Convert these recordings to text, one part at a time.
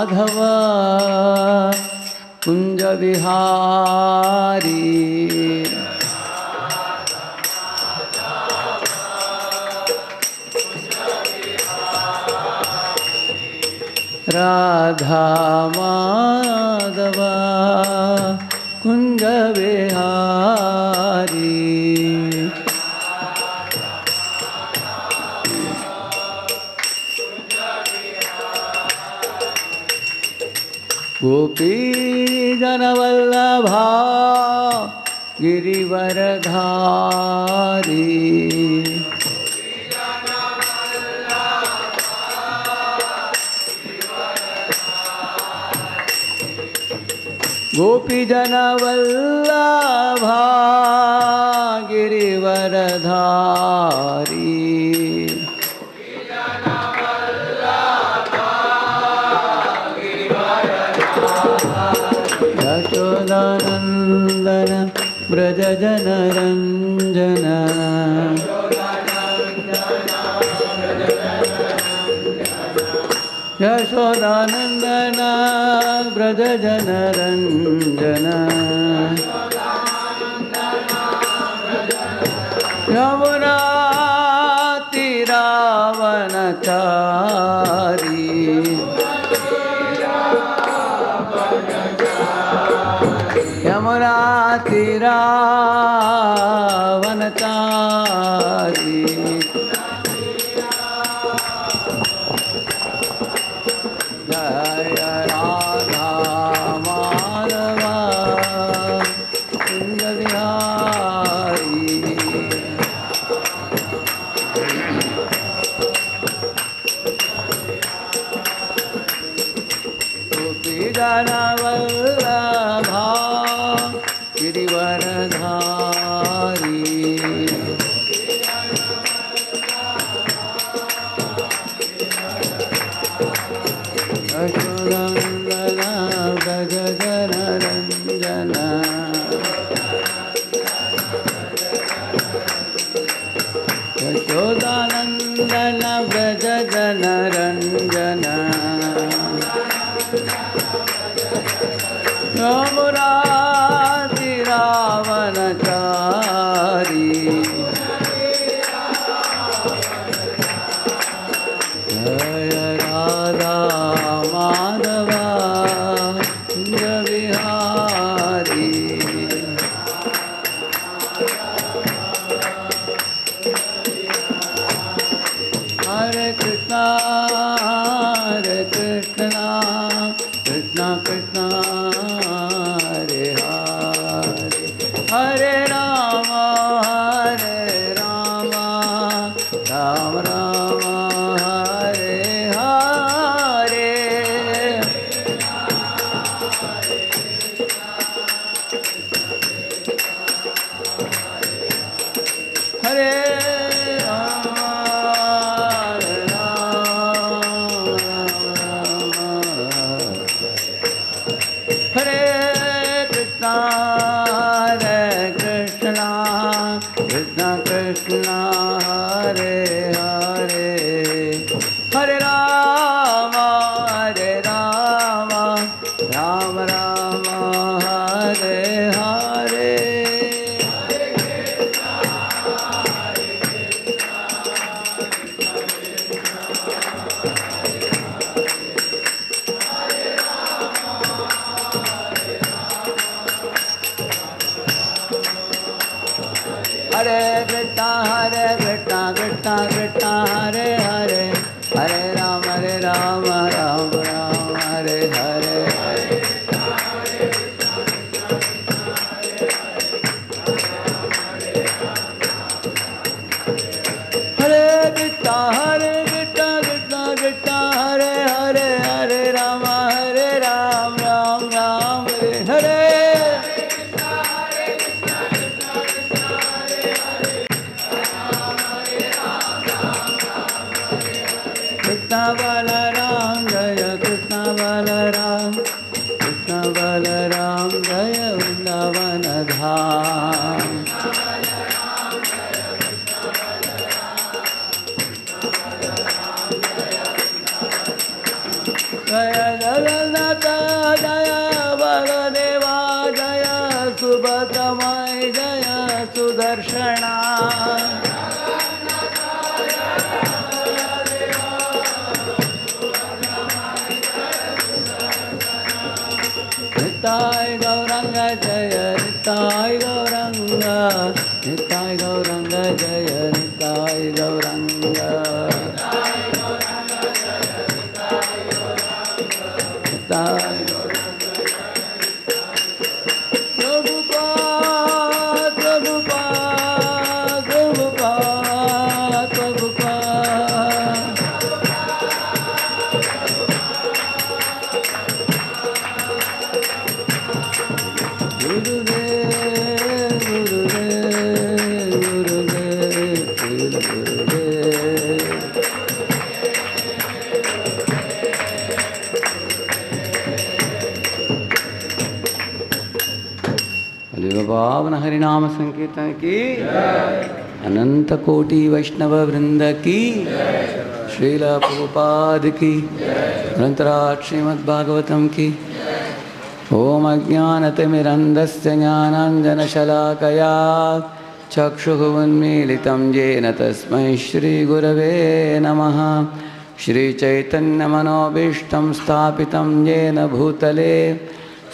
माधव कुंज विहारी राधा माधव कुंज विहारी गोपी जनवल्लभा गिरिवरधारी गोपी जनवल्लभा गिरिवरधारी यशोदानंदन ब्रज जनरंजन यशोदानंदन ब्रज जनरंजन यमुना तीरावनचारी यमुना तीरावनचारी जय राधा माधव कुंज विहारी गोपी जनवल्लभा गिरिवरधारी यशोदानंदन ब्रज जनरंजन यशोदानंदन ब्रज जनरंजन यमुना तीरावनचारी जय राधा माधव कुंज विहारी हरे कृष्णा कृष्णा कृष्णा हरे हरे हरे राम राम राम हरे हरे हरे हरे कृष्णा कृष्णा कृष्णा हरे हरे हरे राम राम राम हरे हरे हरे कृष्णा कृष्णा कृष्णा हरे हरे हरे राम राम राम हरे हरे हरे कृष्णा कृष्णा कृष्णा हरे हरे हरे राम राम राम हरे हरे कृष्ण बलराम जय कृष्ण बलराम जय वृंदावन धाम जय जय जय बलदेवा जय सुभद्रमय जय सुदर्शना निताय गौरंग जय निताय गौरंग निताय गौरंग जय निताय गौरंग निताय प्रभुपाद प्रभुपाद प्रभुपाद प्रभुपाद गुरुदेव गुरुदेव गुरुदेव गुरुदेव पावन हरिनाम संकीर्तन की अनंत कोटि वैष्णव वृंद की श्रील प्रभुपाद की ग्रंथराज श्रीमद्भागवतम की ओम अज्ञानतिमिरन्धस्य ज्ञानाञ्जनशलाकया चक्षुः उन्मीलितं येन तस्मै श्रीगुरवे नमः श्रीचैतन्यमनोभीष्टं स्थापितं येन भूतले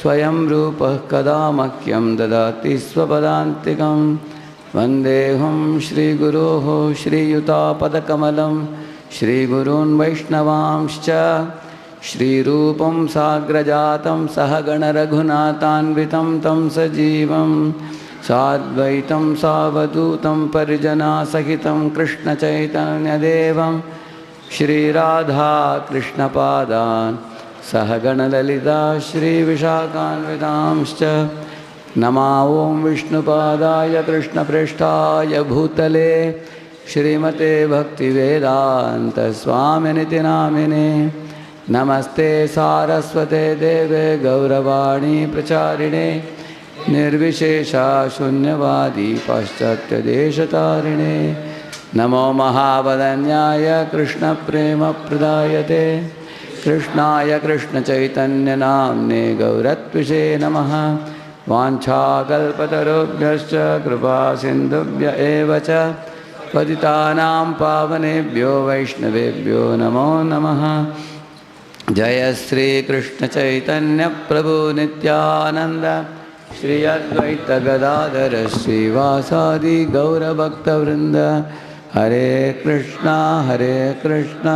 स्वयं रूपः कदा मह्यं ददाति स्वपदान्तिकं वन्देऽहं श्रीगुरोः श्रीयुतापदकमलं श्रीगुरून् वैष्णवांश्च श्रीरूपं साग्रजातं सहगणरघुनाथान्वितं तं सजीवं साद्वैतं सावधूतं परिजनासहितं कृष्णचैतन्यदेवं श्रीराधा कृष्णपादान् सहगणललिता श्रीविशाखान्वितांश्च नमा ॐ विष्णुपादाय कृष्णप्रेष्ठाय भूतले श्रीमते भक्तिवेदान्तस्वामिनिति नामिने नमस्ते सारस्वते देवे गौरवाणी प्रचारिणे निर्विशेषा शून्यवादी पाश्चात्यदेशतारिणे नमो महावदन्याय कृष्णप्रेमप्रदायते कृष्णाय कृष्णचैतन्यनाम्ने गौरत्विषे नमः वाञ्छाकल्पतरुभ्यश्च कृपासिन्धुभ्य एव च पतितानां पावनेभ्यो वैष्णवेभ्यो नमो नमः जय श्री कृष्ण चैतन्य प्रभु नित्यानंद श्री अद्वैत गदाधर श्रीवासादि गौरभक्तवृंद हरे कृष्णा कृष्ण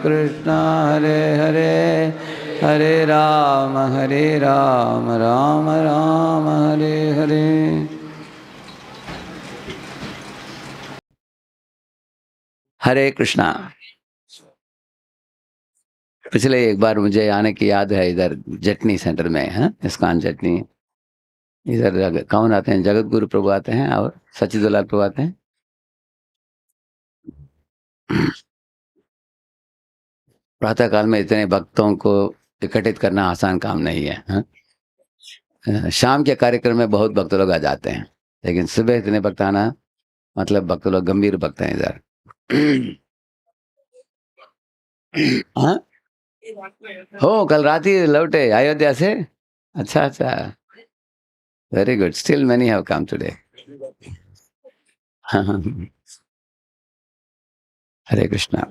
कृष्ण हरे हरे हरे राम राम राम हरे हरे। हरे कृष्णा। पिछले एक बार मुझे आने की याद है, इधर जटनी सेंटर में है, इस्कॉन जटनी। इधर कौन आते हैं? जगत गुरु प्रभु आते हैं और सच्चिदानंद प्रभु आते हैं। प्रातः काल में इतने भक्तों को इकट्ठित करना आसान काम नहीं है, हा? शाम के कार्यक्रम में बहुत भक्त लोग आ जाते हैं, लेकिन सुबह इतने भक्त आना मतलब भक्त लोग गंभीर भक्त हैं इधर। हाँ हो, कल रात ही लौटे अयोध्या से। अच्छा अच्छा, very good. Still many have come today. Hare Krishna.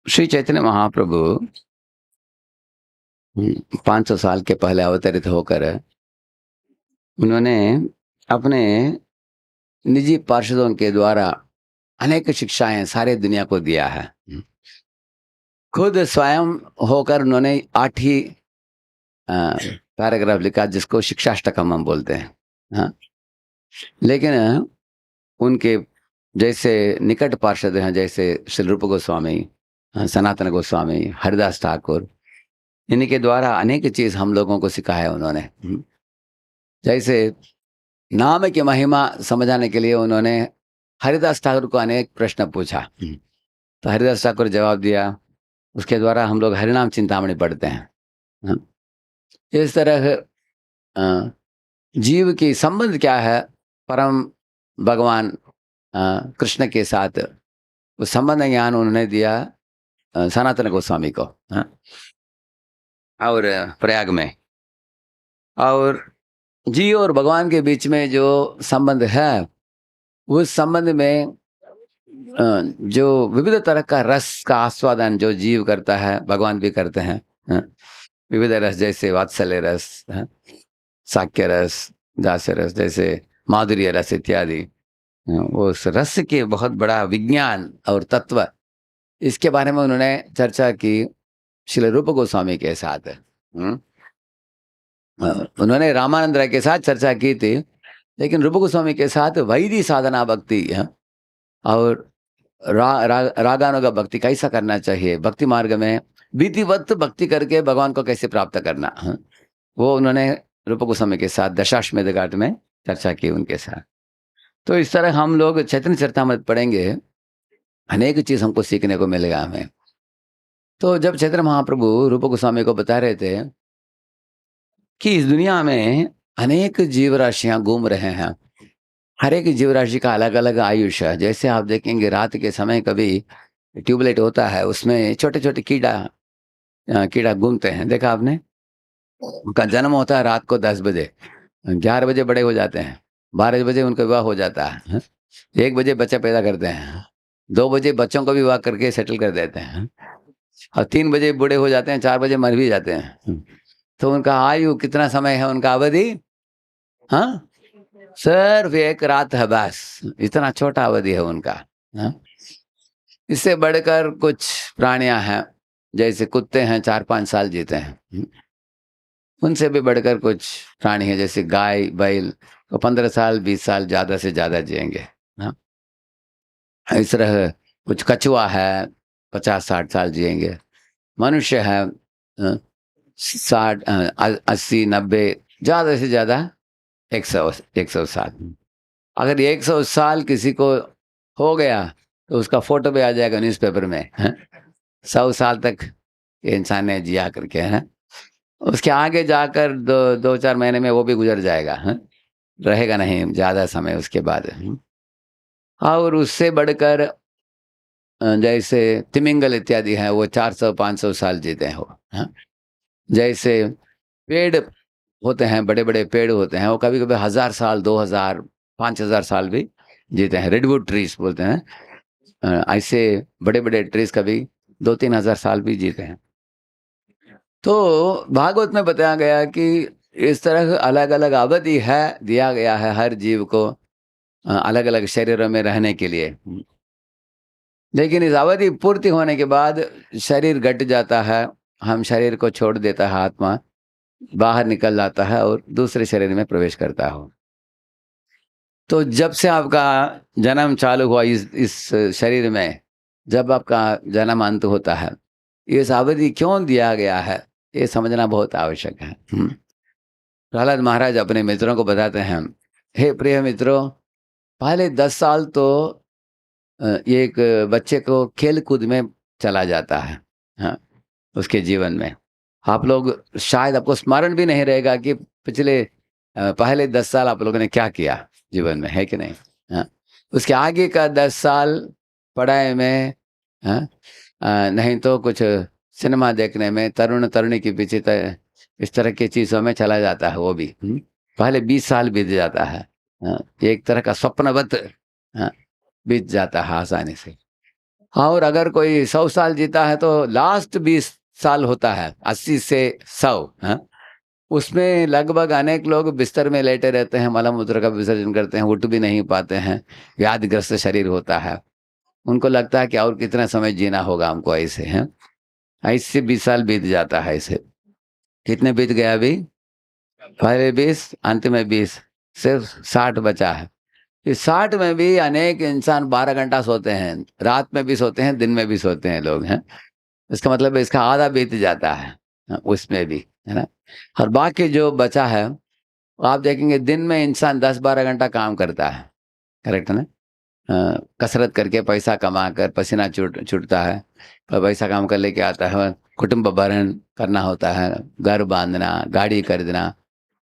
Shri Chaitanya Mahaprabhu 500 साल के पहले अवतरित होकर उन्होंने अपने निजी पार्षदों के द्वारा अनेक शिक्षाएं सारे दुनिया को दिया है। खुद स्वयं होकर उन्होंने 8 ही पैराग्राफ लिखा, जिसको शिक्षाष्टकम हम बोलते हैं। हाँ, लेकिन उनके जैसे निकट पार्षद हैं, जैसे श्री रूप गोस्वामी, सनातन गोस्वामी, हरिदास ठाकुर, इनके द्वारा अनेक चीज हम लोगों को सिखाया उन्होंने। जैसे नाम की महिमा समझाने के लिए उन्होंने हरिदास ठाकुर को अनेक प्रश्न पूछा, तो हरिदास ठाकुर जवाब दिया। उसके द्वारा हम लोग हरिनाम चिंतामणि पढ़ते हैं। इस तरह जीव की संबंध क्या है परम भगवान कृष्ण के साथ, उस संबंध ज्ञान उन्होंने दिया सनातन गोस्वामी को। और प्रयाग में। और जीव और भगवान के बीच में जो संबंध है, उस संबंध में जो विविध तरह का रस का आस्वादन जो जीव करता है, भगवान भी करते हैं। विविध रस जैसे वात्सल्य रस, साक्य रस, दास्य रस, जैसे माधुर्य रस इत्यादि। वो उस रस के बहुत बड़ा विज्ञान और तत्व, इसके बारे में उन्होंने चर्चा की श्रील रूप गोस्वामी के साथ। उन्होंने रामानंद राय के साथ चर्चा की थी, लेकिन रूप गोस्वामी के साथ वैदिक साधना भक्ति है और रागानुगा भक्ति कैसा करना चाहिए, भक्ति मार्ग में विधिवत भक्ति करके भगवान को कैसे प्राप्त करना, वो उन्होंने रूप गोस्वामी के साथ दशाश्वमेध घाट में चर्चा की उनके साथ। तो इस तरह हम लोग चैतन्य चरितामृत पढ़ेंगे, अनेक चीज हमको सीखने को मिलेगा हमें। तो जब चैतन्य महाप्रभु रूप गोस्वामी को बता रहे थे कि इस दुनिया में अनेक जीव राशियां घूम रहे हैं, हर एक जीव राशि का अलग अलग आयुष है। जैसे आप देखेंगे रात के समय कभी ट्यूबलाइट होता है, उसमें छोटे छोटे कीड़ा घूमते हैं, देखा आपने? उनका जन्म होता है रात को 10 बजे, 11 बजे बड़े हो जाते हैं, 12 बजे उनका विवाह हो जाता है, 1 बजे बच्चा पैदा करते हैं, 2 बजे बच्चों को भी विवाह करके सेटल कर देते हैं, और 3 बजे बूढ़े हो जाते हैं, 4 बजे मर भी जाते हैं। तो उनका आयु कितना समय है, उनका अवधि? हाँ, सिर्फ 1 रात है बस, इतना छोटा अवधि है उनका। हाँ? इससे बढ़कर कुछ प्राणियां हैं, जैसे कुत्ते हैं 4-5 साल जीते हैं। उनसे भी बढ़कर कुछ प्राणी हैं, जैसे गाय बैल, तो 15 साल 20 साल ज़्यादा से ज़्यादा जिएंगे। हाँ, इस तरह कुछ कछुआ है 50-60 साल जिएंगे। मनुष्य है 60 80-90, ज़्यादा से ज़्यादा 100 साल। अगर 100 साल किसी को हो गया तो उसका फोटो भी आ जाएगा न्यूज़पेपर में, 100 साल तक ये इंसान ने जिया करके, है। उसके आगे जाकर 2-4 महीने में वो भी गुजर जाएगा, रहेगा नहीं ज़्यादा समय उसके बाद। और उससे बढ़कर जैसे तिमिंगल इत्यादि हैं, वो 400-500 साल जीते हैं वो। जैसे पेड़ होते हैं, बड़े बड़े पेड़ होते हैं, वो कभी कभी 1000 साल, 2000, 5000 साल भी जीते हैं। रेडवुड ट्रीज बोलते हैं, ऐसे बड़े बड़े ट्रीज कभी 2-3 हजार साल भी जीते हैं। तो भागवत में बताया गया कि इस तरह अलग अलग अवधि है, दिया गया है हर जीव को अलग अलग शरीरों में रहने के लिए। लेकिन इस अवधि पूर्ति होने के बाद शरीर घट जाता है, हम शरीर को छोड़ देता है, आत्मा बाहर निकल जाता है और दूसरे शरीर में प्रवेश करता हो। तो जब से आपका जन्म चालू हुआ इस शरीर में, जब आपका जन्म अंत होता है, इस अवधि क्यों दिया गया है, ये समझना बहुत आवश्यक है। प्रहलाद महाराज अपने मित्रों को बताते हैं, हे प्रिय मित्रों, पहले 10 साल तो एक बच्चे को खेल कूद में चला जाता है, हाँ, उसके जीवन में। आप लोग शायद, आपको स्मरण भी नहीं रहेगा कि पिछले पहले 10 साल आप लोगों ने क्या किया जीवन में, है कि नहीं? हाँ, उसके आगे का 10 साल पढ़ाई में, हाँ, नहीं तो कुछ सिनेमा देखने में, तरुण तरुणी के पीछे इस तरह की चीज़ों में चला जाता है वो भी। पहले 20 साल बीत जाता है, हाँ, एक तरह का स्वप्नवत, हाँ, बीत जाता है आसानी से। और अगर कोई 100 साल जीता है तो लास्ट 20 साल होता है, 80 से 100, हाँ? उसमें लगभग अनेक लोग बिस्तर में लेटे रहते हैं, मलमूत्र का विसर्जन करते हैं, उठ भी नहीं पाते हैं, व्याधिग्रस्त शरीर होता है। उनको लगता है कि और कितना समय जीना होगा हमको, ऐसे हैं। ऐसे 20 साल बीत जाता है। ऐसे कितने बीत गया अभी? पहले 20, अंत में 20, सिर्फ 60 बचा है। इस 60 में भी अनेक इंसान 12 घंटा सोते हैं, रात में भी सोते हैं, दिन में भी सोते हैं लोग, हैं। इसका मतलब इसका आधा बीत जाता है, उसमें भी, है ना। और बाकी जो बचा है, आप देखेंगे दिन में इंसान 10-12 घंटा काम करता है, करेक्ट है ना। कसरत करके पैसा कमा कर पसीना छूटता है, और पैसा काम कर लेके आता है, कुटुंब भरण करना होता है, घर बांधना, गाड़ी खरीदना,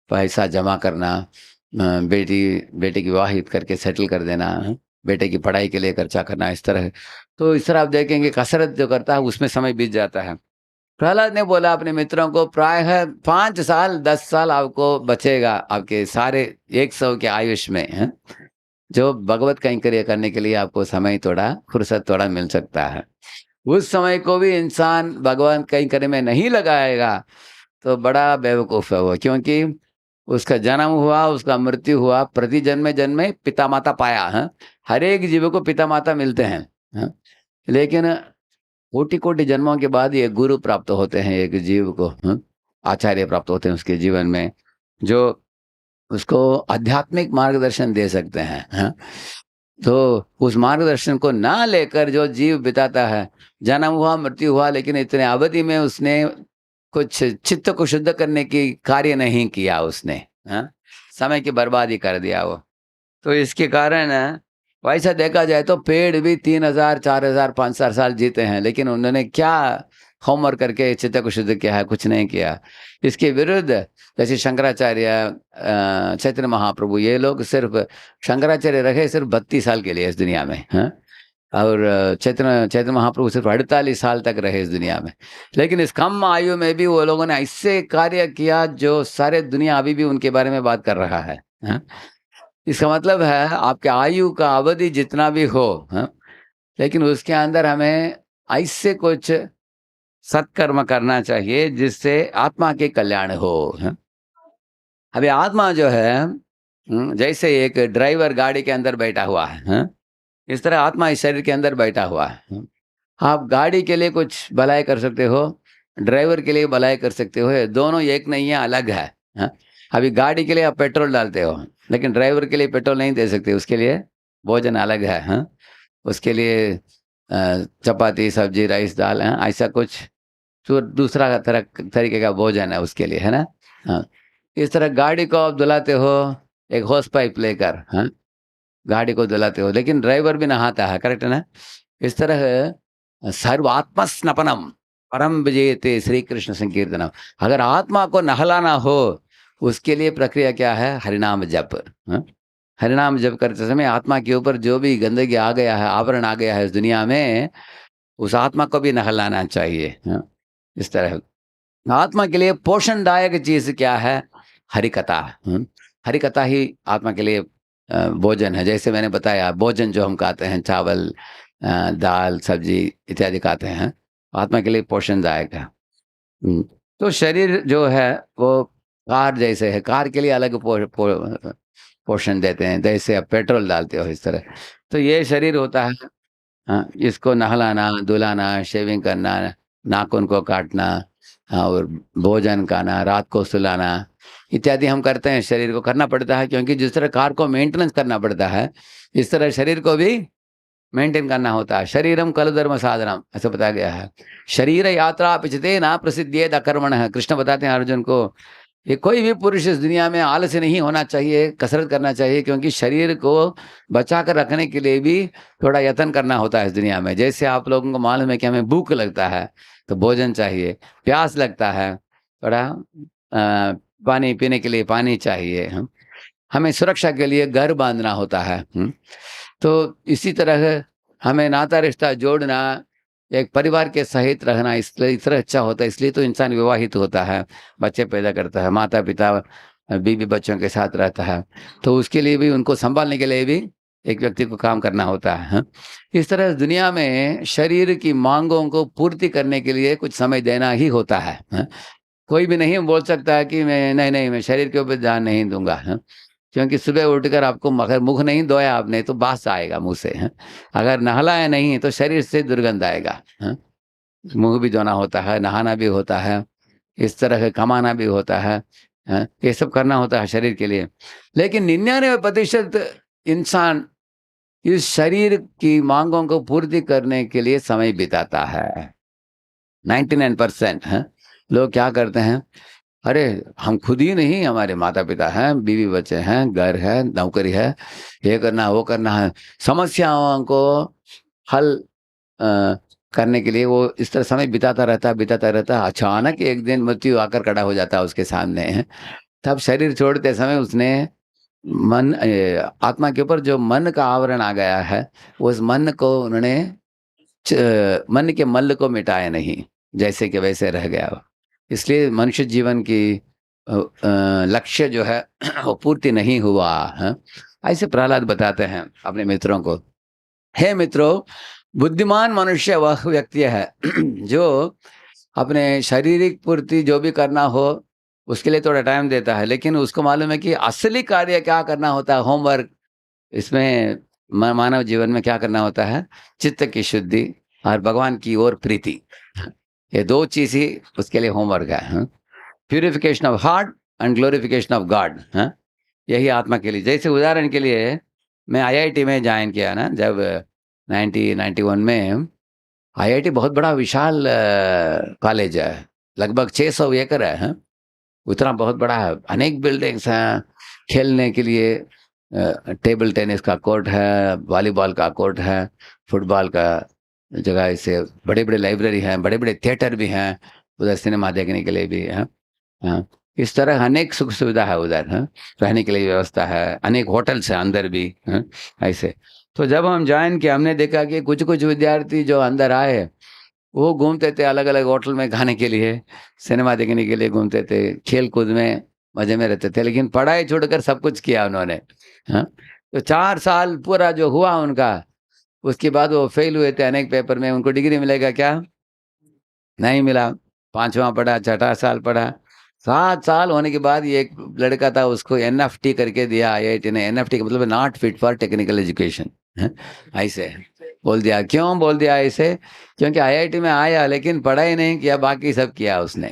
पैसा जमा करना, बेटी की विवाहित करके सेटल कर देना, बेटे की पढ़ाई के लिए खर्चा करना, इस तरह। तो इस तरह आप देखेंगे कसरत जो करता है उसमें समय बीत जाता है। प्रहलाद ने बोला अपने मित्रों को, प्रायः 5 साल 10 साल आपको बचेगा आपके सारे 100 के आयुष में, हैं? जो भगवत कैंकर्य करने के लिए आपको समय थोड़ा, फुर्सत थोड़ा मिल सकता है। उस समय को भी इंसान भगवान कैंकर्य में नहीं लगाएगा, तो बड़ा बेवकूफ़ है वो, क्योंकि उसका जन्म हुआ, उसका मृत्यु हुआ, प्रति जन्मे-जन्मे पिता-माता पाया, हैं? हर एक जीव को पिता-माता मिलते हैं, हैं? लेकिन कोटि-कोटि जन्मों के बाद ये गुरु प्राप्त होते हैं एक जीव को, आचार्य प्राप्त होते हैं उसके जीवन में, जो उसको आध्यात्मिक मार्गदर्शन दे सकते हैं, हाँ? तो उस मार्गदर्शन को ना लेकर जो जीव बिताता है, जन्म हुआ, मृत्यु हुआ, लेकिन इतने अवधि में उसने कुछ चित्त को शुद्ध करने की कार्य नहीं किया उसने, हाँ? समय की बर्बादी कर दिया वो। तो इसके कारण वैसा देखा जाए तो पेड़ भी 3000, 4000, 5000 साल जीते हैं, लेकिन उन्होंने क्या होमवर्क करके चित्त को शुद्ध किया है? कुछ नहीं किया। इसके विरुद्ध जैसे शंकराचार्य, चैतन्य महाप्रभु, ये लोग सिर्फ, शंकराचार्य रहे सिर्फ 32 साल के लिए इस दुनिया में, हाँ? और चैतन्य महाप्रभु सिर्फ 48 साल तक रहे इस दुनिया में। लेकिन इस कम आयु में भी वो लोगों ने ऐसे कार्य किया जो सारे दुनिया अभी भी उनके बारे में बात कर रहा है, हाँ? इसका मतलब है आपके आयु का अवधि जितना भी हो, हाँ? लेकिन उसके अंदर हमें ऐसे कुछ सत्कर्म करना चाहिए जिससे आत्मा के कल्याण हो, हाँ? अभी आत्मा जो है, जैसे एक ड्राइवर गाड़ी के अंदर बैठा हुआ है, हाँ? इस तरह आत्मा इस शरीर के अंदर बैठा हुआ है, हाँ? आप गाड़ी के लिए कुछ भलाई कर सकते हो, ड्राइवर के लिए भलाई कर सकते हो, ये दोनों एक नहीं है, अलग है, हाँ? अभी गाड़ी के लिए आप पेट्रोल डालते हो, लेकिन ड्राइवर के लिए पेट्रोल नहीं दे सकते, उसके लिए भोजन अलग है, हाँ? उसके लिए चपाती, सब्जी, राइस, दाल, हाँ? ऐसा कुछ तो दूसरा तरीके का भोजन है उसके लिए, है ना? हाँ। इस तरह गाड़ी को आप धुलाते हो एक होस पाइप लेकर, हाँ? गाड़ी को धुलाते हो, लेकिन ड्राइवर भी नहाता है, करेक्ट है ना? इस तरह सर्वात्मस्नपनम परम विजयते श्री कृष्ण संकीर्तनम। अगर आत्मा को नहलाना हो, उसके लिए प्रक्रिया क्या है? हरिनाम जप, हाँ? हरिनाम जप करते समय आत्मा के ऊपर जो भी गंदगी आ गया है, आवरण आ गया है इस दुनिया में, उस आत्मा को भी नहलाना चाहिए, हाँ? इस तरह आत्मा के लिए पोषणदायक चीज़ क्या है? हरि कथा, हरि कथा ही आत्मा के लिए भोजन है। जैसे मैंने बताया, भोजन जो हम खाते हैं, चावल, दाल, सब्जी इत्यादि खाते हैं, आत्मा के लिए पोषणदायक है। हुँ, तो शरीर जो है वो कार जैसे है, कार के लिए अलग पोषण देते हैं, जैसे आप पेट्रोल डालते हो इस तरह। तो ये शरीर होता है, हाँ, इसको नहलाना, धुलाना, शेविंग करना, नाखून को काटना, हाँ, और भोजन खाना, रात को सुलाना इत्यादि हम करते हैं, शरीर को करना पड़ता है, क्योंकि जिस तरह कार को मेंटेनेंस करना पड़ता है, इस तरह शरीर को भी मेंटेन करना होता है। शरीरम खलु धर्म साधनम, ऐसा बताया गया है। शरीर यात्रा पिचते ना प्रसिद्धेद अकर्मणः, कृष्ण बताते हैं अर्जुन को, ये कोई भी पुरुष इस दुनिया में आलस्य नहीं होना चाहिए, कसरत करना चाहिए, क्योंकि शरीर को बचा कर रखने के लिए भी थोड़ा यत्न करना होता है इस दुनिया में। जैसे आप लोगों को मालूम है कि हमें भूख लगता है तो भोजन चाहिए, प्यास लगता है, थोड़ा पानी पीने के लिए पानी चाहिए, हमें सुरक्षा के लिए घर बांधना होता है, तो इसी तरह हमें नाता रिश्ता जोड़ना, एक परिवार के सहित रहना इसलिए इस तरह अच्छा होता है, इसलिए तो इंसान विवाहित होता है, बच्चे पैदा करता है, माता-पिता, बीवी बच्चों के साथ रहता है, तो उसके लिए भी, उनको सँभालने के लिए भी एक व्यक्ति को काम करना होता है, हाँ? इस तरह दुनिया में शरीर की माँगों को पूर्ति करने के लिए कुछ समय देना ही होता है, हाँ? कोई भी नहीं बोल सकता है कि नहीं, मैं शरीर के ऊपर ध्यान नहीं दूँगा, हाँ? क्योंकि सुबह उठकर आपको अगर मुँह नहीं धोया आपने तो बास आएगा मुँह से, हैं? अगर नहलाया नहीं तो शरीर से दुर्गंध आएगा, हाँ? मुँह भी धोना होता है, नहाना भी होता है, इस तरह से कमाना भी होता है, हैं? ये सब करना होता है शरीर के लिए। लेकिन 99% इंसान इस शरीर की माँगों को पूर्ति करने के लिए समय बिताता है। 99% हैं? लोग क्या करते हैं? अरे! हम खुद ही नहीं, हमारे माता-पिता हैं, बीवी-बच्चे हैं, घर है, नौकरी है, ये करना है, वो करना है। समस्याओं को हल अ, करने के लिए वो इस तरह समय बिताता रहता है। अचानक एक दिन मृत्यु आकर खड़ा हो जाता है उसके सामने, हैं। तब शरीर छोड़ते समय उसने आत्मा के ऊपर जो मन का आवरण आ गया है, उस मन को उन्होंने मन के मल को मिटाया नहीं। जैसे कि वैसे रह गया वो। इसलिए मनुष्य जीवन की लक्ष्य जो है वो पूर्ति नहीं हुआ है। ऐसे प्रहलाद बताते हैं अपने मित्रों को, हे मित्रों, बुद्धिमान मनुष्य वह व्यक्ति है जो अपने शारीरिक पूर्ति जो भी करना हो उसके लिए थोड़ा टाइम देता है, लेकिन उसको मालूम है कि असली कार्य क्या करना होता है, होमवर्क इसमें मानव जीवन में क्या करना होता है, चित्त की शुद्धि और भगवान की ओर प्रीति, ये दो चीज ही उसके लिए होमवर्क है। Purification of heart and glorification of God, यही आत्मा के लिए। जैसे उदाहरण के लिए मैं आईआईटी में ज्वाइन किया ना, जब 1991 में। आईआईटी बहुत बड़ा विशाल कॉलेज है, लगभग 600 एकड़ है, उतना बहुत बड़ा है, अनेक बिल्डिंग्स हैं, खेलने के लिए टेबल टेनिस का कोर्ट है, वॉलीबॉल का कोर्ट है, फुटबॉल का जगह, ऐसे बड़े बड़े लाइब्रेरी हैं, बड़े बड़े थिएटर भी हैं, उधर सिनेमा देखने के लिए भी है। हाँ, इस तरह अनेक सुख सुविधा है उधर, है रहने के लिए व्यवस्था है, अनेक होटल्स है अंदर भी, है ऐसे। तो जब हम ज्वाइन किया, हमने देखा कि कुछ कुछ विद्यार्थी जो अंदर आए वो घूमते थे अलग अलग होटल में खाने के लिए, सिनेमा देखने के लिए घूमते थे, खेल कूद में मजे में रहते थे, लेकिन पढ़ाई छोड़कर सब कुछ किया उन्होंने। हाँ, तो 4 साल पूरा जो हुआ उनका, उसके बाद वो फेल हुए थे अनेक पेपर में, उनको डिग्री मिलेगा क्या? नहीं मिला। 5वां पढ़ा, छठा साल पढ़ा, 7 साल होने के बाद ये एक लड़का था, उसको एनएफटी करके दिया आईआईटी ने। एनएफटी का मतलब not fit for technical education, ऐसे बोल दिया। क्यों बोल दिया ऐसे? क्योंकि आईआईटी में आया लेकिन पढ़ाई नहीं किया, बाकी सब किया उसने।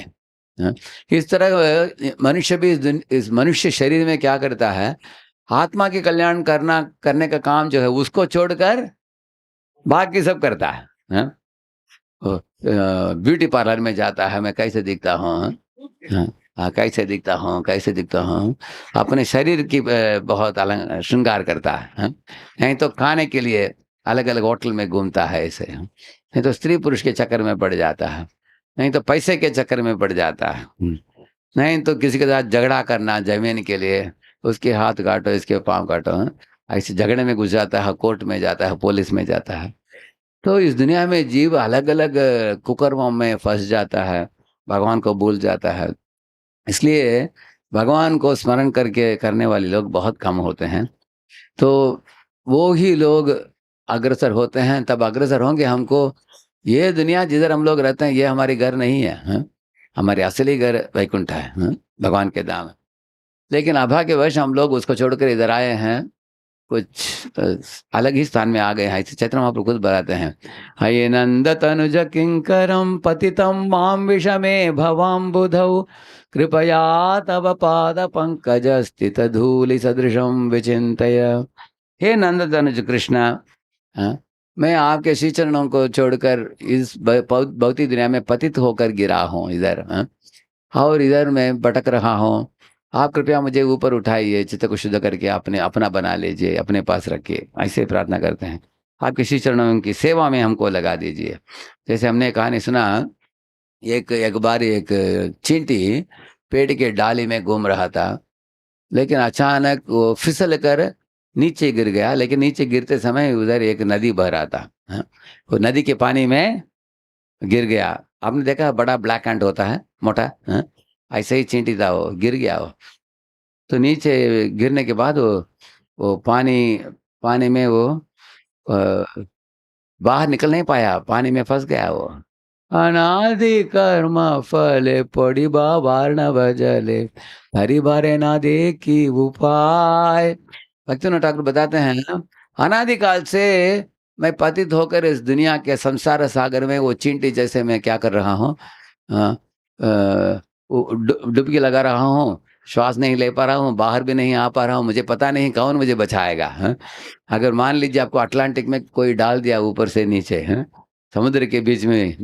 हाँ? इस तरह मनुष्य भी इस मनुष्य शरीर में क्या करता है, आत्मा के कल्याण करने का काम जो है उसको छोड़कर बाकी सब करता है। हाँ? ब्यूटी पार्लर में जाता है, मैं कैसे दिखता हूँ, हाँ, कैसे दिखता हूँ, कैसे दिखता हूँ, अपने शरीर की बहुत अलग श्रृंगार करता है, हाँ? नहीं तो खाने के लिए अलग अलग होटल में घूमता है ऐसे, हाँ? नहीं तो स्त्री पुरुष के चक्कर में पड़ जाता है, नहीं तो पैसे के चक्कर में पड़ जाता है, नहीं तो किसी के साथ झगड़ा करना जमीन के लिए, उसके हाथ काटो, इसके पाँव काटो, हाँ? ऐसे झगड़े में घुस जाता है, कोर्ट में जाता है, पुलिस में जाता है। तो इस दुनिया में जीव अलग अलग कुकर्मों में फंस जाता है, भगवान को भूल जाता है। इसलिए भगवान को स्मरण करके करने वाले लोग बहुत कम होते हैं। तो वो ही लोग अग्रसर होते हैं, तब अग्रसर होंगे। हमको ये दुनिया जिधर हम लोग रहते हैं ये हमारी घर नहीं है, हाँ? हमारे असली घर वैकुंठ है, हाँ? भगवान के धाम है। लेकिन अभाग्यवश हम लोग उसको छोड़कर इधर आए हैं, कुछ अलग ही स्थान में आ गए हैं। ऐसे चैतन्य महाप्रभु खुद बताते हैं, हये नंद तनुज किंकरम पतितम माम विषमे भवाम बुधौ कृपया तव पाद पंकज स्थित धूलि सदृशम विचिंतय। हे नंद तनुज कृष्णा, हाँ, मैं आपके श्री चरणों को छोड़कर इस भौतिक दुनिया में पतित होकर गिरा हूँ इधर, हाँ? और इधर मैं भटक रहा हूँ। आप कृपया मुझे ऊपर उठाइए, चित्त को शुद्ध करके अपने अपना बना लीजिए, अपने पास रखिए, ऐसे प्रार्थना करते हैं। आपके श्री चरणों की सेवा में हमको लगा दीजिए। जैसे हमने कहानी सुना, एक एक बार एक चींटी पेड़ के डाली में घूम रहा था, लेकिन अचानक वो फिसल कर नीचे गिर गया। लेकिन नीचे गिरते समय उधर एक नदी बह रहा था, हाँ? वो नदी के पानी में गिर गया। आपने देखा बड़ा ब्लैक एंड होता है, मोटा, हाँ? ऐसे ही चींटी था, वो गिर गया वो। तो नीचे गिरने के बाद वो पानी पानी में वो बाहर निकल नहीं पाया, पानी में फंस गया वो। अनादि कर्म फले पड़ी बाबार भजले, हरि भरे ना देखी उपाय। भक्तिनाथ ठाकुर बताते हैं, अनादिकाल से मैं पतित होकर इस दुनिया के संसार सागर में वो चींटी जैसे मैं क्या कर रहा हूँ, डुबकी लगा रहा हूँ, श्वास नहीं ले पा रहा हूँ, बाहर भी नहीं आ पा रहा हूँ, मुझे पता नहीं कौन मुझे बचाएगा, हाँ? अगर मान लीजिए आपको अटलांटिक में कोई डाल दिया ऊपर से नीचे, हाँ? समुद्र के बीच में,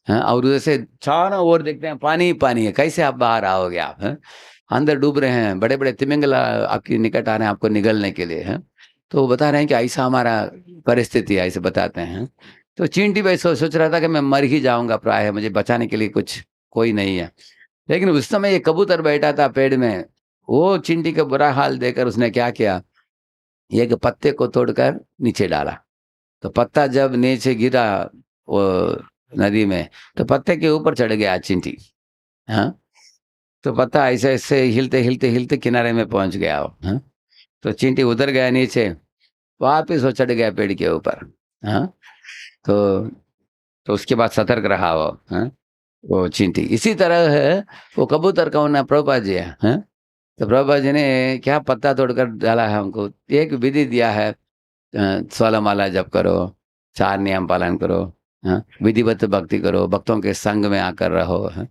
हाँ? और उधर से चारों ओर देखते हैं पानी ही पानी है, कैसे आप बाहर आओगे आप, हाँ? अंदर डूब रहे हैं, बड़े बड़े तिमिंगल आपके निकट आ रहे हैं आपको निगलने के लिए, हैं? तो वो बता रहे हैं कि ऐसा हमारा परिस्थिति है, ऐसे बताते हैं। तो चींटी भाई सोच रहा था कि मैं मर ही जाऊंगा प्राय, मुझे बचाने के लिए कुछ कोई नहीं है। लेकिन उस समय एक कबूतर बैठा था पेड़ में, वो चींटी का बुरा हाल देखकर उसने क्या किया, एक पत्ते को तोड़कर नीचे डाला। तो पत्ता जब नीचे गिरा, वो नदी में, तो पत्ते के ऊपर चढ़ गया चींटी। हाँ, तो पत्ता ऐसे-ऐसे हिलते-हिलते किनारे में पहुँच गया वो, हाँ। तो चींटी उतर गया नीचे, वापिस वो चढ़ गया पेड़ के ऊपर, हाँ। तो तो उसके बाद सतर्क रहा वो, हाँ, वो चींटी। इसी तरह है वो कबूतर कौन है? प्रभुपाद जी है, हाँ। तो प्रभुपाद जी ने क्या पत्ता तोड़कर डाला है हमको, एक विधि दिया है, 16 माला जप करो, 4 नियम पालन करो, हाँ, विधिवत भक्ति करो, भक्तों के संग में आकर रहो, हाँ,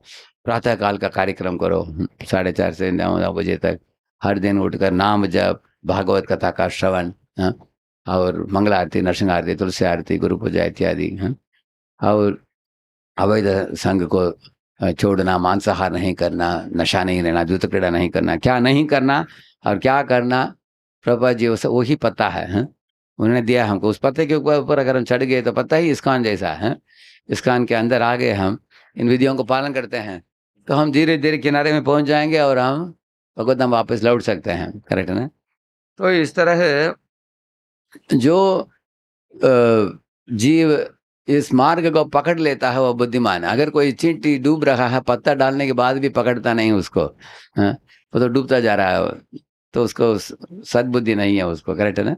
प्रातः काल का कार्यक्रम करो, 4:30 से 9 बजे तक, हर दिन उठकर नाम जप, भागवत कथा का श्रवण, हाँ, और मंगला आरती, नरसिंह आरती, तुलसी आरती, गुरु पूजा इत्यादि, हाँ, और अवैध संग को छोड़ना, मांसाहार नहीं करना, नशा नहीं लेना, जूत क्रीड़ा नहीं करना, क्या नहीं करना और क्या करना, प्रभुपाद जी वही पता है, हैं? उन्होंने दिया हमको। उस पत्ते के ऊपर अगर हम चढ़ गए तो पता ही इस्कॉन जैसा है। इस्कॉन के अंदर आ गए हम, इन विधियों को पालन करते हैं, तो हम धीरे-धीरे किनारे में पहुँच जाएँगे और हम भगवत धाम वापस लौट सकते हैं, करेक्ट है ना? तो इस तरह जो जीव इस मार्ग को पकड़ लेता है वो बुद्धिमान है। अगर कोई चींटी डूब रहा है, पत्ता डालने के बाद भी पकड़ता नहीं उसको, हाँ, वो तो डूबता जा रहा है, तो उसको सद्बुद्धि नहीं है उसको, करेक्ट है ना?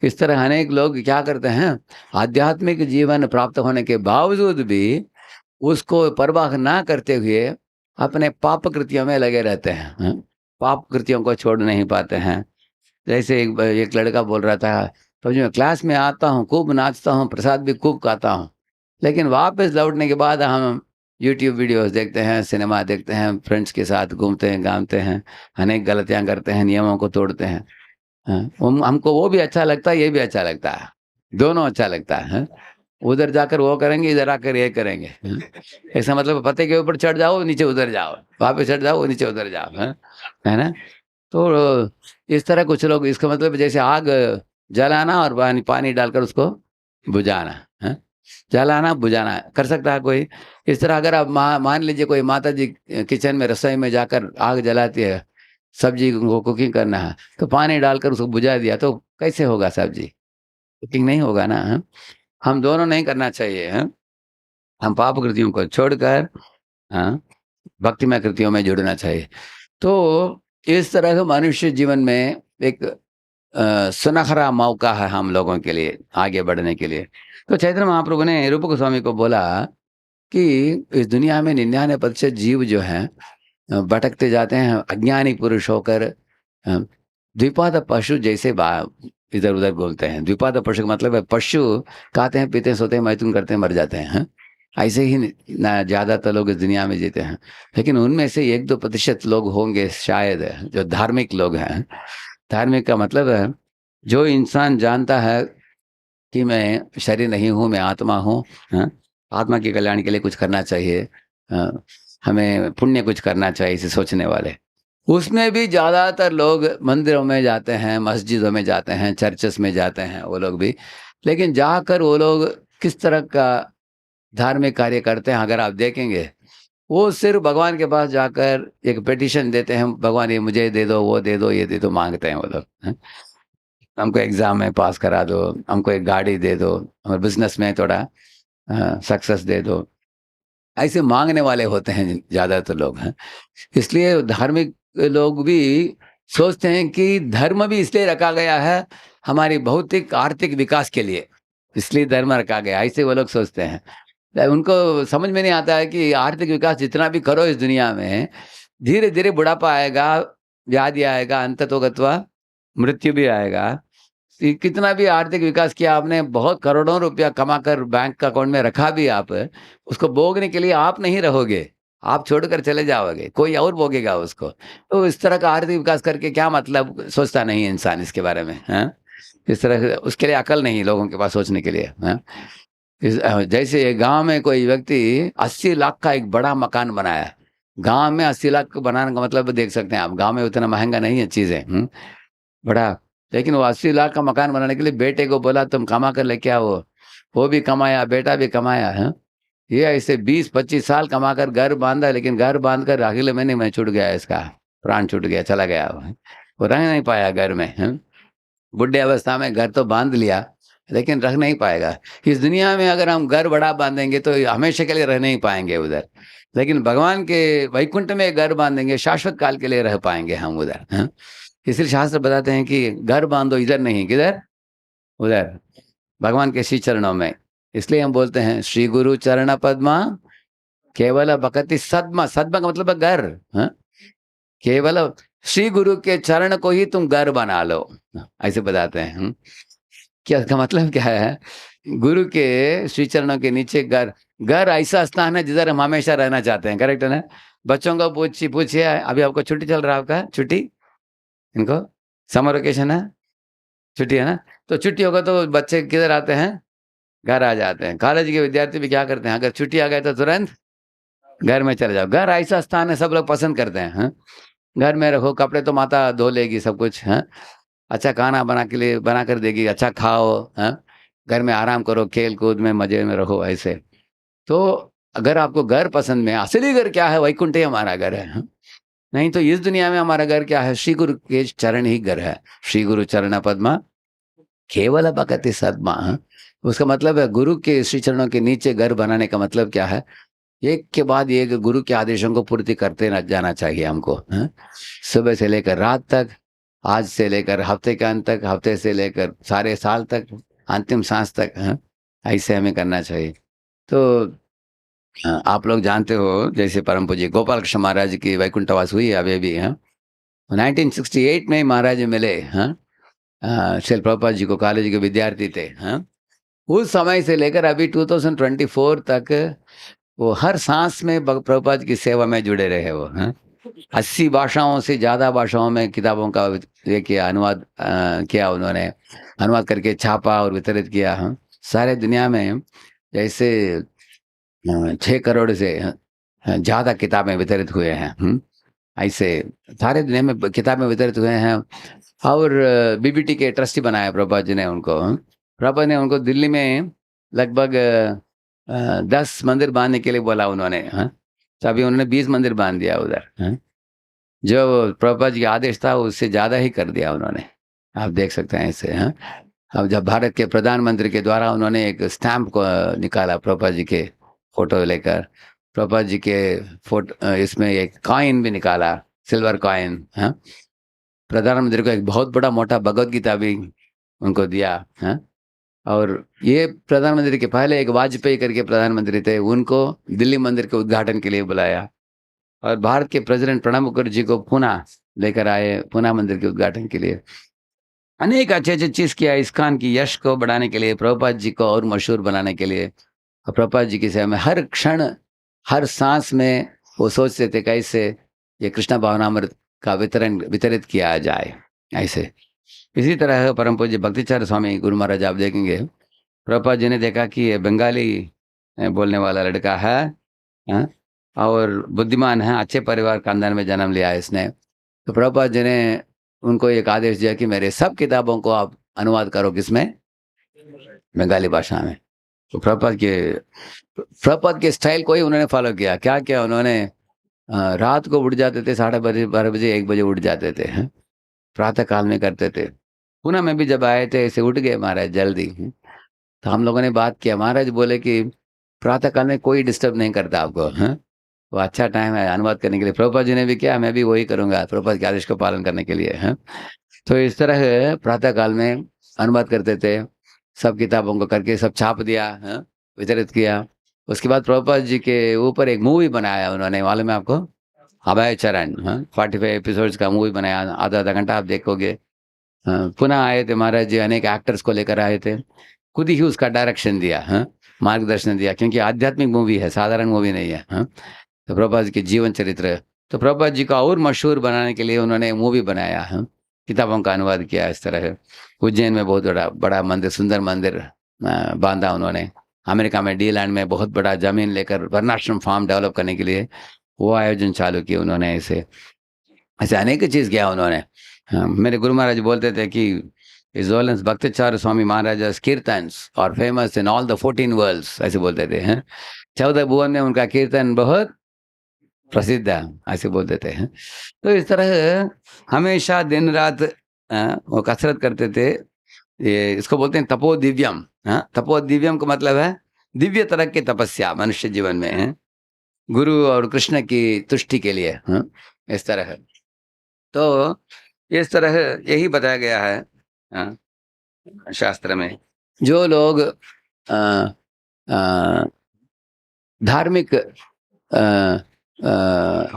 इस तरह अनेक लोग क्या करते हैं, आध्यात्मिक जीवन प्राप्त होने के बावजूद भी उसको परवाह ना करते हुए अपने पाप कृतियों में लगे रहते हैं, हाँ? पाप कृतियों को छोड़ नहीं पाते हैं। जैसे एक लड़का बोल रहा था, तो जो क्लास में आता हूँ, खूब नाचता हूँ, प्रसाद भी खूब खाता हूँ, लेकिन वापस लौटने के बाद हम यूट्यूब वीडियोस देखते हैं, सिनेमा देखते हैं, फ्रेंड्स के साथ घूमते हैं, घामते हैं, अनेक गलतियाँ करते हैं, नियमों को तोड़ते हैं। हाँ, हमको वो भी अच्छा लगता है, ये भी अच्छा लगता है, दोनों अच्छा लगता है, हाँ? उधर जाकर वो करेंगे, इधर आकर ये करेंगे, हाँ? ऐसा मतलब पत्ते के ऊपर चढ़ जाओ, नीचे उतर जाओ, वापस चढ़ जाओ, नीचे उतर जाओ, हाँ? है ना? तो इस तरह कुछ लोग, इसका मतलब जैसे आग जलाना और पानी पानी डालकर उसको बुझाना, है? जलाना, बुझाना कर सकता है कोई? इस तरह अगर आप मान लीजिए कोई माताजी किचन में, रसोई में जाकर आग जलाती है, सब्जी को कुकिंग करना है, तो पानी डालकर उसको बुझा दिया, तो कैसे होगा सब्जी? कुकिंग नहीं होगा ना, हाँ? हम दोनों नहीं करना चाहिए, हाँ? हम पाप कृतियों को छोड़कर, हाँ, भक्तिमय कृतियों में जुड़ना चाहिए। तो इस तरह से मनुष्य जीवन में एक सुनहरा मौका है हम लोगों के लिए आगे बढ़ने के लिए। तो चैतन्य महाप्रभु ने रूप गोस्वामी को बोला कि इस दुनिया में 99% जीव जो हैं भटकते जाते हैं, अज्ञानी पुरुष होकर द्विपाद पशु जैसे इधर-उधर घूमते हैं। द्विपाद पशु का मतलब है पशु खाते हैं, पीते हैं, सोते हैं, मैथुन करते हैं, मर जाते हैं, हाँ? ऐसे ही ना ज़्यादातर लोग इस दुनिया में जीते हैं। लेकिन उनमें से 1-2% लोग होंगे शायद जो धार्मिक लोग हैं। धार्मिक का मतलब है, जो इंसान जानता है कि मैं शरीर नहीं हूँ, मैं आत्मा हूँ, हाँ? आत्मा के कल्याण के लिए कुछ करना चाहिए, हमें पुण्य कुछ करना चाहिए, इसे सोचने वाले। उसमें भी ज़्यादातर लोग मंदिरों में जाते हैं, मस्जिदों में जाते हैं, चर्चेस में जाते हैं वो लोग भी। लेकिन जाकर वो लोग किस तरह का धार्मिक कार्य करते हैं अगर आप देखेंगे, वो सिर्फ़ भगवान के पास जाकर एक पिटीशन देते हैं, भगवान ये मुझे दे दो, वो दे दो, ये दे दो, माँगते हैं वो लोग, हैं? हमको एग्ज़ाम में पास करा दो, हमको एक गाड़ी दे दो, और बिज़नेस में थोड़ा सक्सेस दे दो। ऐसे माँगने वाले होते हैं ज़्यादातर लोग, हैं। इसलिए धार्मिक लोग भी सोचते हैं कि धर्म भी इसलिए रखा गया है हमारी भौतिक आर्थिक विकास के लिए, इसलिए धर्म रखा गया है, ऐसे वो लोग सोचते हैं। उनको समझ में नहीं आता है कि आर्थिक विकास जितना भी करो इस दुनिया में, धीरे-धीरे बुढ़ापा आएगा, व्याधि आएगा, अंततो गत्वा मृत्यु भी आएगा। कितना भी आर्थिक विकास किया आपने, बहुत करोड़ों रुपया कमाकर बैंक अकाउंट में रखा भी आप, उसको भोगने के लिए आप नहीं रहोगे, आप छोड़कर चले जाओगे, कोई और भोगेगा उसको। तो इस तरह का आर्थिक विकास करके क्या मतलब, सोचता नहीं है इंसान इसके बारे में, हैं? इस तरह से उसके लिए अकल नहीं है लोगों के पास सोचने के लिए, हैं? जैसे गाँव में कोई व्यक्ति 80 लाख का एक बड़ा मकान बनाया। गाँव में 80 लाख बनाने का मतलब देख सकते हैं आप, गाँव में उतना महँगा नहीं है चीज़ें, बड़ा। लेकिन वो 80 लाख का मकान बनाने के लिए बेटे को बोला तुम कमा कर लेके आओ, वो भी कमाया, बेटा भी कमाया, हैं? ये ऐसे 20-25 साल कमाकर घर बाँधा, लेकिन घर बाँधकर अगले महीने में छूट गया इसका, प्राण छूट गया, चला गया वो रह नहीं पाया घर में, हैं? बुढ़े अवस्था में घर तो बाँध लिया, लेकिन रह नहीं पाएगा। इस दुनिया में अगर हम घर बड़ा बांधेंगे तो हमेशा के लिए रह नहीं पाएंगे उधर, लेकिन भगवान के वैकुंठ में घर बांधेंगे, शाश्वत काल के लिए रह पाएंगे हम उधर। हाँ? इसलिए शास्त्र बताते हैं कि घर बांधो इधर नहीं, किधर, उधर, भगवान के श्री चरणों में। इसलिए हम बोलते हैं श्री गुरु चरण पद्मा केवल भक्ति सद्मा, सद्मा का मतलब है घर। हाँ? केवल श्री गुरु के चरण को ही तुम घर बना लो, ऐसे बताते हैं। क्या इसका मतलब क्या है? गुरु के श्री चरणों के नीचे घर, घर ऐसा स्थान है जिधर हम हमेशा रहना चाहते हैं, करेक्ट है ना? बच्चों को पूछिए, अभी आपको छुट्टी चल रहा है, आपका छुट्टी, इनको समर वेकेशन है, छुट्टी है ना? तो छुट्टी होगा तो बच्चे किधर आते हैं? घर आ जाते हैं। कॉलेज के विद्यार्थी भी क्या करते हैं, अगर छुट्टी आ गए तो तुरंत घर में चले जाओ। घर ऐसा स्थान है सब लोग पसंद करते हैं। हाँ? घर में रखो, कपड़े तो माता धो लेगी, सब कुछ। हाँ? अच्छा खाना बना कर देगी, अच्छा खाओ। हाँ? घर में आराम करो, खेल कूद में मजे में रहो, ऐसे। तो अगर आपको घर पसंद में, असली घर क्या है? वैकुंठ ही हमारा घर है। हाँ? नहीं तो इस दुनिया में हमारा घर क्या है? श्री गुरु के चरण ही घर है। श्री गुरु चरण पद्मा केवल भक्ति सद्मा। हाँ? उसका मतलब है गुरु के श्री चरणों के नीचे घर बनाने का मतलब क्या है? एक के बाद एक गुरु के आदेशों को पूर्ति करते जाना चाहिए हमको। हाँ? सुबह से लेकर रात तक, आज से लेकर हफ्ते के अंत तक, हफ्ते से लेकर सारे साल तक, अंतिम सांस तक। हाँ? ऐसे हमें करना चाहिए। तो आप लोग जानते हो, जैसे परम पूज्य गोपाल कृष्ण महाराज की वैकुंठवास हुई है अभी भी। हाँ? 1968 में महाराज मिले। हाँ? श्रील प्रभुपाद जी को, कॉलेज के विद्यार्थी थे। हाँ? उस समय से लेकर अभी 2024 तक वो हर सांस में प्रभुपाद की सेवा में जुड़े रहे वो। हाँ? 80 भाषाओं से ज़्यादा भाषाओं में किताबों का ये किया, अनुवाद किया उन्होंने, अनुवाद करके छापा और वितरित किया। हाँ? सारे दुनिया में जैसे 6 करोड़ से ज़्यादा किताबें वितरित हुए हैं। ऐसे सारे दुनिया में किताबें वितरित हुए हैं। और बीबीटी के ट्रस्टी बनाया प्रभुपाद जी ने उनको। प्रभुपाद ने उनको दिल्ली में लगभग 10 मंदिर बांधने के लिए बोला उन्होंने। हाँ? तो अभी उन्होंने 20 मंदिर बांध दिया उधर। हाँ? जो प्रभुपाद जी का आदेश था उससे ज़्यादा ही कर दिया उन्होंने, आप देख सकते हैं ऐसे। हाँ? अब जब भारत के प्रधानमंत्री के द्वारा उन्होंने एक स्टैम्प को निकाला प्रभुपाद जी के फोटो लेकर, प्रभुपाद जी के फोटो, इसमें एक कॉइन भी निकाला, सिल्वर कॉइन। हाँ? प्रधानमंत्री को एक बहुत बड़ा मोटा भगवत गीता भी उनको दिया। हाँ? और ये प्रधानमंत्री के पहले एक वाजपेयी करके प्रधानमंत्री थे, उनको दिल्ली मंदिर के उद्घाटन के लिए बुलाया। और भारत के प्रेसिडेंट प्रणब मुखर्जी को पुणे लेकर आए, पुणे मंदिर के उद्घाटन के लिए। अनेक अच्छे अच्छे चीज किया इस्कॉन की यश को बढ़ाने के लिए, प्रभुपाद जी को और मशहूर बनाने के लिए। और प्रभुपाद जी की सेवा में हर क्षण, हर सांस में वो सोचते थे कैसे ये कृष्ण भावनामृत का वितरित किया जाए, ऐसे। इसी तरह परम पूज्य भक्तिचार्य स्वामी गुरु महाराज आप देखेंगे, प्रभुपाद जी ने देखा कि ये बंगाली बोलने वाला लड़का है। हाँ? और बुद्धिमान है, अच्छे परिवार खानदान में जन्म लिया है इसने। तो प्रभुपाद जी ने उनको एक आदेश दिया कि मेरे सब किताबों को आप अनुवाद करो, किसमें? बंगाली भाषा में। तो प्रभुपाद के स्टाइल को ही उन्होंने फॉलो किया। क्या किया उन्होंने? रात को उठ जाते थे, 12:30 1 बजे उठ जाते थे। हाँ? प्रातः काल में करते थे। पुणे में भी जब आए थे ऐसे उठ गए महाराज जल्दी। तो हम लोगों ने बात किया, महाराज बोले कि प्रातः काल में कोई डिस्टर्ब नहीं करता आपको। हाँ? वो अच्छा टाइम है अनुवाद करने के लिए। प्रभुपाद जी ने भी किया, मैं भी वही करूंगा प्रभुपाद के आदेश को पालन करने के लिए। हाँ? तो इस तरह प्रातः काल में अनुवाद करते थे, सब किताबों को करके सब छाप दिया। हाँ? वितरित किया। उसके बाद प्रभुपाद जी के ऊपर एक मूवी बनाया उन्होंने, मालूम है आपको? अभय चरण। हाँ? 45 एपिसोड्स का मूवी बनाया, आधा आधा घंटा आप देखोगे। हाँ? पुनः आए थे महाराज जी, अनेक एक्टर्स को लेकर आए थे, खुद ही उसका डायरेक्शन दिया। हाँ? मार्गदर्शन दिया, क्योंकि आध्यात्मिक मूवी है, साधारण मूवी नहीं है। हाँ? तो प्रभुपाद जी के जीवन चरित्र, तो प्रभुपाद जी को और मशहूर बनाने के लिए उन्होंने मूवी बनाया। हाँ? किताबों का अनुवाद किया इस तरह। उज्जैन में बहुत बड़ा बड़ा मंदिर, सुंदर मंदिर बांधा उन्होंने। अमेरिका में डी लैंड में बहुत बड़ा जमीन लेकर वर्णाश्रम फार्म डेवलप करने के लिए वो आयोजन चालू किए उन्होंने। ऐसे ऐसे अनेक चीज़ किया उन्होंने। हाँ, मेरे गुरु महाराज बोलते थे कि इज ऑल भक्तिचार्य स्वामी महाराज कीर्तन्स और famous in all the 14 worlds, ऐसे बोलते थे। हैं? 14 भुवन में उनका कीर्तन बहुत प्रसिद्ध है, ऐसे बोलते थे। हैं? तो इस तरह हमेशा दिन रात वो कसरत करते थे ये इसको बोलते हैं तपो दिव्यम। हाँ, तपो दिव्यम का मतलब है दिव्य तरह की तपस्या मनुष्य जीवन में है, गुरु और कृष्ण की तुष्टि के लिए। हाँ, इस तरह है। तो इस तरह यही बताया गया है हाँ, शास्त्र में। जो लोग अ, अ, धार्मिक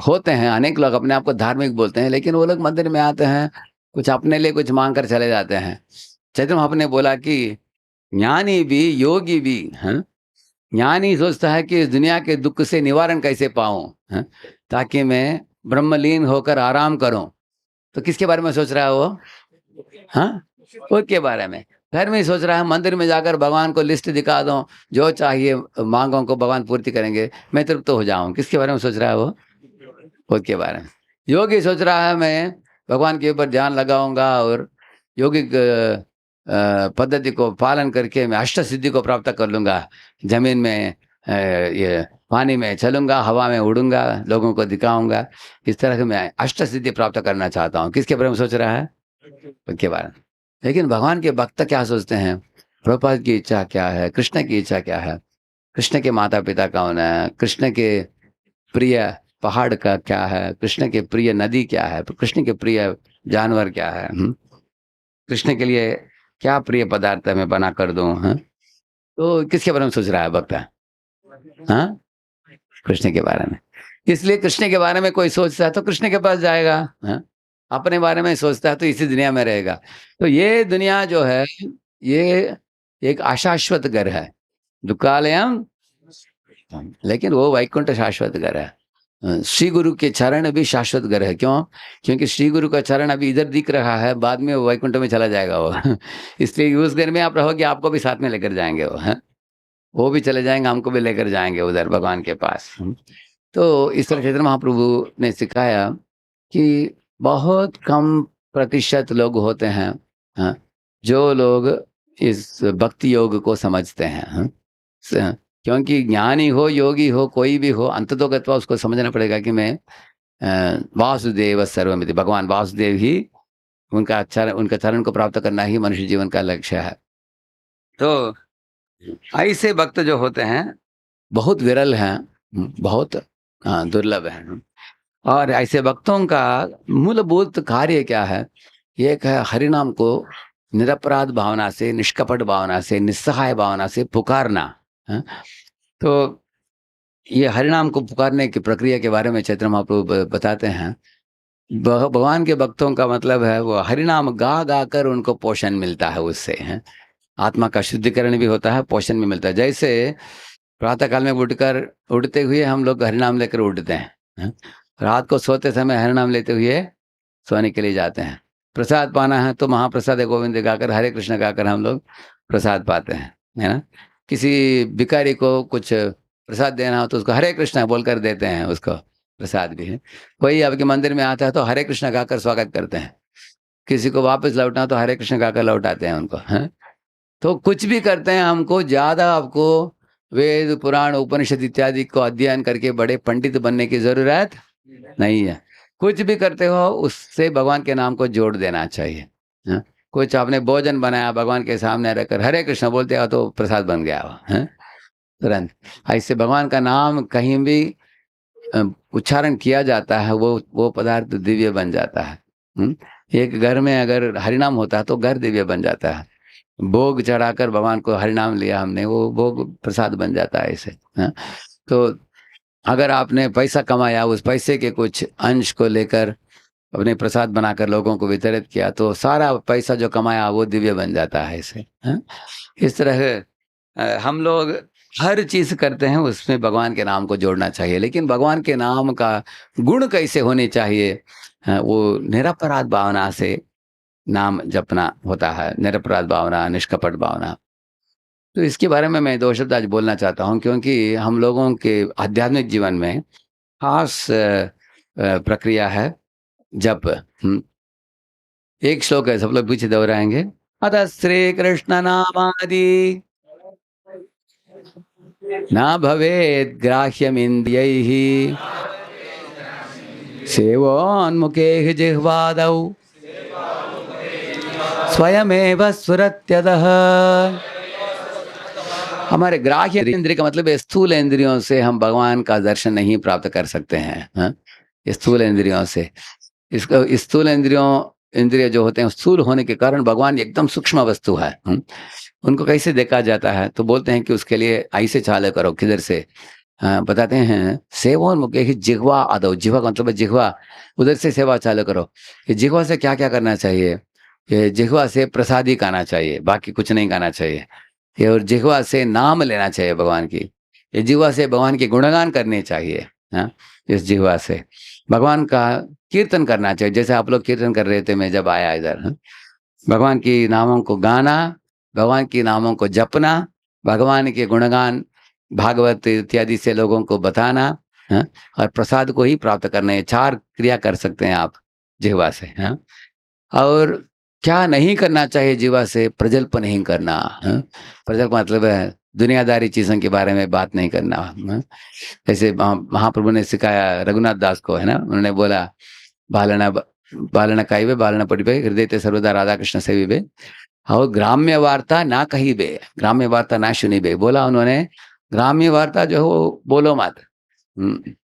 होते हैं, अनेक लोग अपने आप को धार्मिक बोलते हैं, लेकिन वो लोग मंदिर में आते हैं, कुछ अपने लिए कुछ मांग कर चले जाते हैं। चैतन्य महाप्रभु ने बोला कि ज्ञानी भी योगी भी हैं, ज्ञानी सोचता है कि इस दुनिया के दुख से निवारण कैसे पाऊं, हैं, ताकि मैं ब्रह्मलीन होकर आराम करूं। तो किसके बारे में सोच रहा है वो? हाँ, खुद के बारे में। घर में ही सोच रहा है मंदिर में जाकर भगवान को लिस्ट दिखा दूं, जो चाहिए मांगों को भगवान पूर्ति करेंगे, मैं तृप्त हो जाऊं। किसके बारे में सोच रहा है वो? खुद के बारे में। योगी सोच रहा है मैं भगवान के ऊपर ध्यान लगाऊंगा और योगिक पद्धति को पालन करके मैं अष्ट सिद्धि को प्राप्त कर लूंगा। जमीन में ये पानी में चलूंगा, हवा में उड़ूंगा, लोगों को दिखाऊंगा। इस तरह से मैं अष्ट सिद्धि प्राप्त करना चाहता हूँ। किसके बारे में सोच रहा है? खुद के बारे में। लेकिन भगवान के भक्त क्या सोचते हैं? प्रभुपाद की इच्छा क्या है, कृष्ण की इच्छा क्या है, कृष्ण के माता पिता कौन है, कृष्ण के प्रिय पहाड़ का क्या है, कृष्ण के प्रिय नदी क्या है, कृष्ण के प्रिय जानवर क्या है, कृष्ण के लिए क्या प्रिय पदार्थ मैं बना कर दूं। तो किसके बारे में सोच रहा है भक्त? हाँ, कृष्ण के बारे में। इसलिए कृष्ण के बारे में कोई सोचता है तो कृष्ण के पास जाएगा। हाँ? अपने बारे में सोचता है तो इसी दुनिया में रहेगा। तो ये दुनिया जो है, ये एक अशाश्वत घर है, दुकालयम, लेकिन वो वैकुंठ शाश्वत घर है। श्री गुरु के चरण भी शाश्वत घर है। क्यों? क्योंकि श्री गुरु का चरण अभी इधर दिख रहा है, बाद में वो वैकुंठ में चला जाएगा वो। इसलिए उस घर में आप रहोगे, आपको भी साथ में लेकर जाएंगे वो, है? वो भी चले जाएंगे, हमको भी लेकर जाएंगे उधर भगवान के पास। तो इस तरह चैतन्य महाप्रभु ने सिखाया कि बहुत कम प्रतिशत लोग होते हैं, हाँ, जो लोग इस भक्ति योग को समझते हैं। हाँ? क्योंकि ज्ञानी हो, योगी हो, कोई भी हो, अंततोगत्वा उसको समझना पड़ेगा कि मैं वासुदेव सर्वमिति, भगवान वासुदेव ही उनका चरण को प्राप्त करना ही मनुष्य जीवन का लक्ष्य है। तो ऐसे भक्त जो होते हैं बहुत विरल हैं, बहुत दुर्लभ हैं। और ऐसे भक्तों का मूलभूत कार्य क्या है? एक है हरिनाम को निरपराध भावना से, निष्कपट भावना से, निस्सहाय भावना से पुकारना। तो ये हरिनाम को पुकारने की प्रक्रिया के बारे में चैतन्य महाप्रभु बताते हैं। भगवान के भक्तों का मतलब है वो हरिनाम गा गा कर उनको पोषण मिलता है उससे, है? आत्मा का शुद्धिकरण भी होता है, पोषण भी मिलता है। जैसे प्रातः काल में उठते हुए हम लोग हरिनाम लेकर उठते हैं, रात को सोते समय हरिनाम लेते हुए सोने के लिए जाते हैं। प्रसाद पाना है तो महाप्रसाद गोविंद गाकर, हरे कृष्ण गाकर हम लोग प्रसाद पाते हैं, है ना? किसी भिखारी को कुछ प्रसाद देना हो तो उसको हरे कृष्ण बोलकर देते हैं, उसको प्रसाद भी है। कोई आपके मंदिर में आता है तो हरे कृष्ण गाकर स्वागत करते हैं। किसी को वापस लौटना तो हरे कृष्ण गाकर लौटाते हैं उनको, है? तो कुछ भी करते हैं, हमको ज़्यादा आपको वेद पुराण उपनिषद इत्यादि को अध्ययन करके बड़े पंडित बनने की जरूरत नहीं है। कुछ भी करते हो उससे भगवान के नाम को जोड़ देना चाहिए। हाँ? कुछ आपने भोजन बनाया, भगवान के सामने रखकर हरे कृष्ण बोलते हो तो प्रसाद बन गया वो, है? तुरंत। ऐसे भगवान का नाम कहीं भी उच्चारण किया जाता है, वो पदार्थ दिव्य बन जाता है। एक घर में अगर हरिनाम होता है तो घर दिव्य बन जाता है। भोग चढ़ाकर भगवान को हरिनाम लिया हमने, वो भोग प्रसाद बन जाता है ऐसे। हाँ? तो अगर आपने पैसा कमाया, उस पैसे के कुछ अंश को लेकर अपने प्रसाद बनाकर लोगों को वितरित किया तो सारा पैसा जो कमाया वो दिव्य बन जाता है ऐसे। हाँ? इस तरह हम लोग हर चीज करते हैं उसमें भगवान के नाम को जोड़ना चाहिए। लेकिन भगवान के नाम का गुण कैसे होने चाहिए? वो निरपराध भावना से नाम जपना होता है, निरपराध भावना, निष्कपट भावना। तो इसके बारे में मैं 2 शब्द आज बोलना चाहता हूँ, क्योंकि हम लोगों के आध्यात्मिक जीवन में खास प्रक्रिया है जप। एक श्लोक है, सब लोग पीछे दोहराएंगे। अतः श्री कृष्ण नामादि न भवेत् ग्राह्यमिन्द्रियैः सेवोन्मुखे जिह्वादौ स्वयमेव स्फुरत्यदः। हमारे ग्राह्य इंद्रिय का मतलब है स्थूल इंद्रियों से हम भगवान का दर्शन नहीं प्राप्त कर सकते हैं। हाँ? स्थूल इंद्रियों से, इसको स्थूल इंद्रिय जो होते हैं स्थूल होने के कारण भगवान एकदम सूक्ष्म वस्तु है। उनको कैसे देखा जाता है? तो बोलते हैं कि उसके लिए ऐसे चाले करो, किधर से बताते हैं, सेवन मुख्य ही जिह्वा आदो, जिह्वा का मतलब है जिह्वा, उधर से सेवा चालू करो। ये जिह्वा से क्या क्या करना चाहिए? ये जिह्वा से प्रसादी खाना चाहिए, बाकी कुछ नहीं खाना चाहिए। ये और जिह्वा से नाम लेना चाहिए भगवान की, ये जिह्वा से भगवान के गुणगान करने चाहिए। हाँ, इस जिह्वा से भगवान का कीर्तन करना चाहिए, जैसे आप लोग कीर्तन कर रहे थे, मैं जब आया इधर। हाँ? भगवान की नामों को गाना, भगवान की नामों को जपना, भगवान के गुणगान भागवत इत्यादि से लोगों को बताना, हाँ? और प्रसाद को ही प्राप्त करना है। 4 क्रिया कर सकते हैं आप जिह्वा से। हाँ? और क्या नहीं करना चाहिए जिह्वा से? प्रजल्प नहीं करना। हाँ? प्रजल्प मतलब है दुनियादारी चीजों के बारे में बात नहीं करना। हाँ? जैसे महाप्रभु ने सिखाया रघुनाथ दास को, है ना, उन्होंने बोला बालना बालना काइबे बालना पढ़िबे हृदय ते सर्वदा राधा कृष्ण सेविबे और ग्राम्य वार्ता ना कहिबे, ग्राम्य वार्ता ना सुनिबे। बोला उन्होंने ग्राम्य वार्ता जो है वो बोलो मत।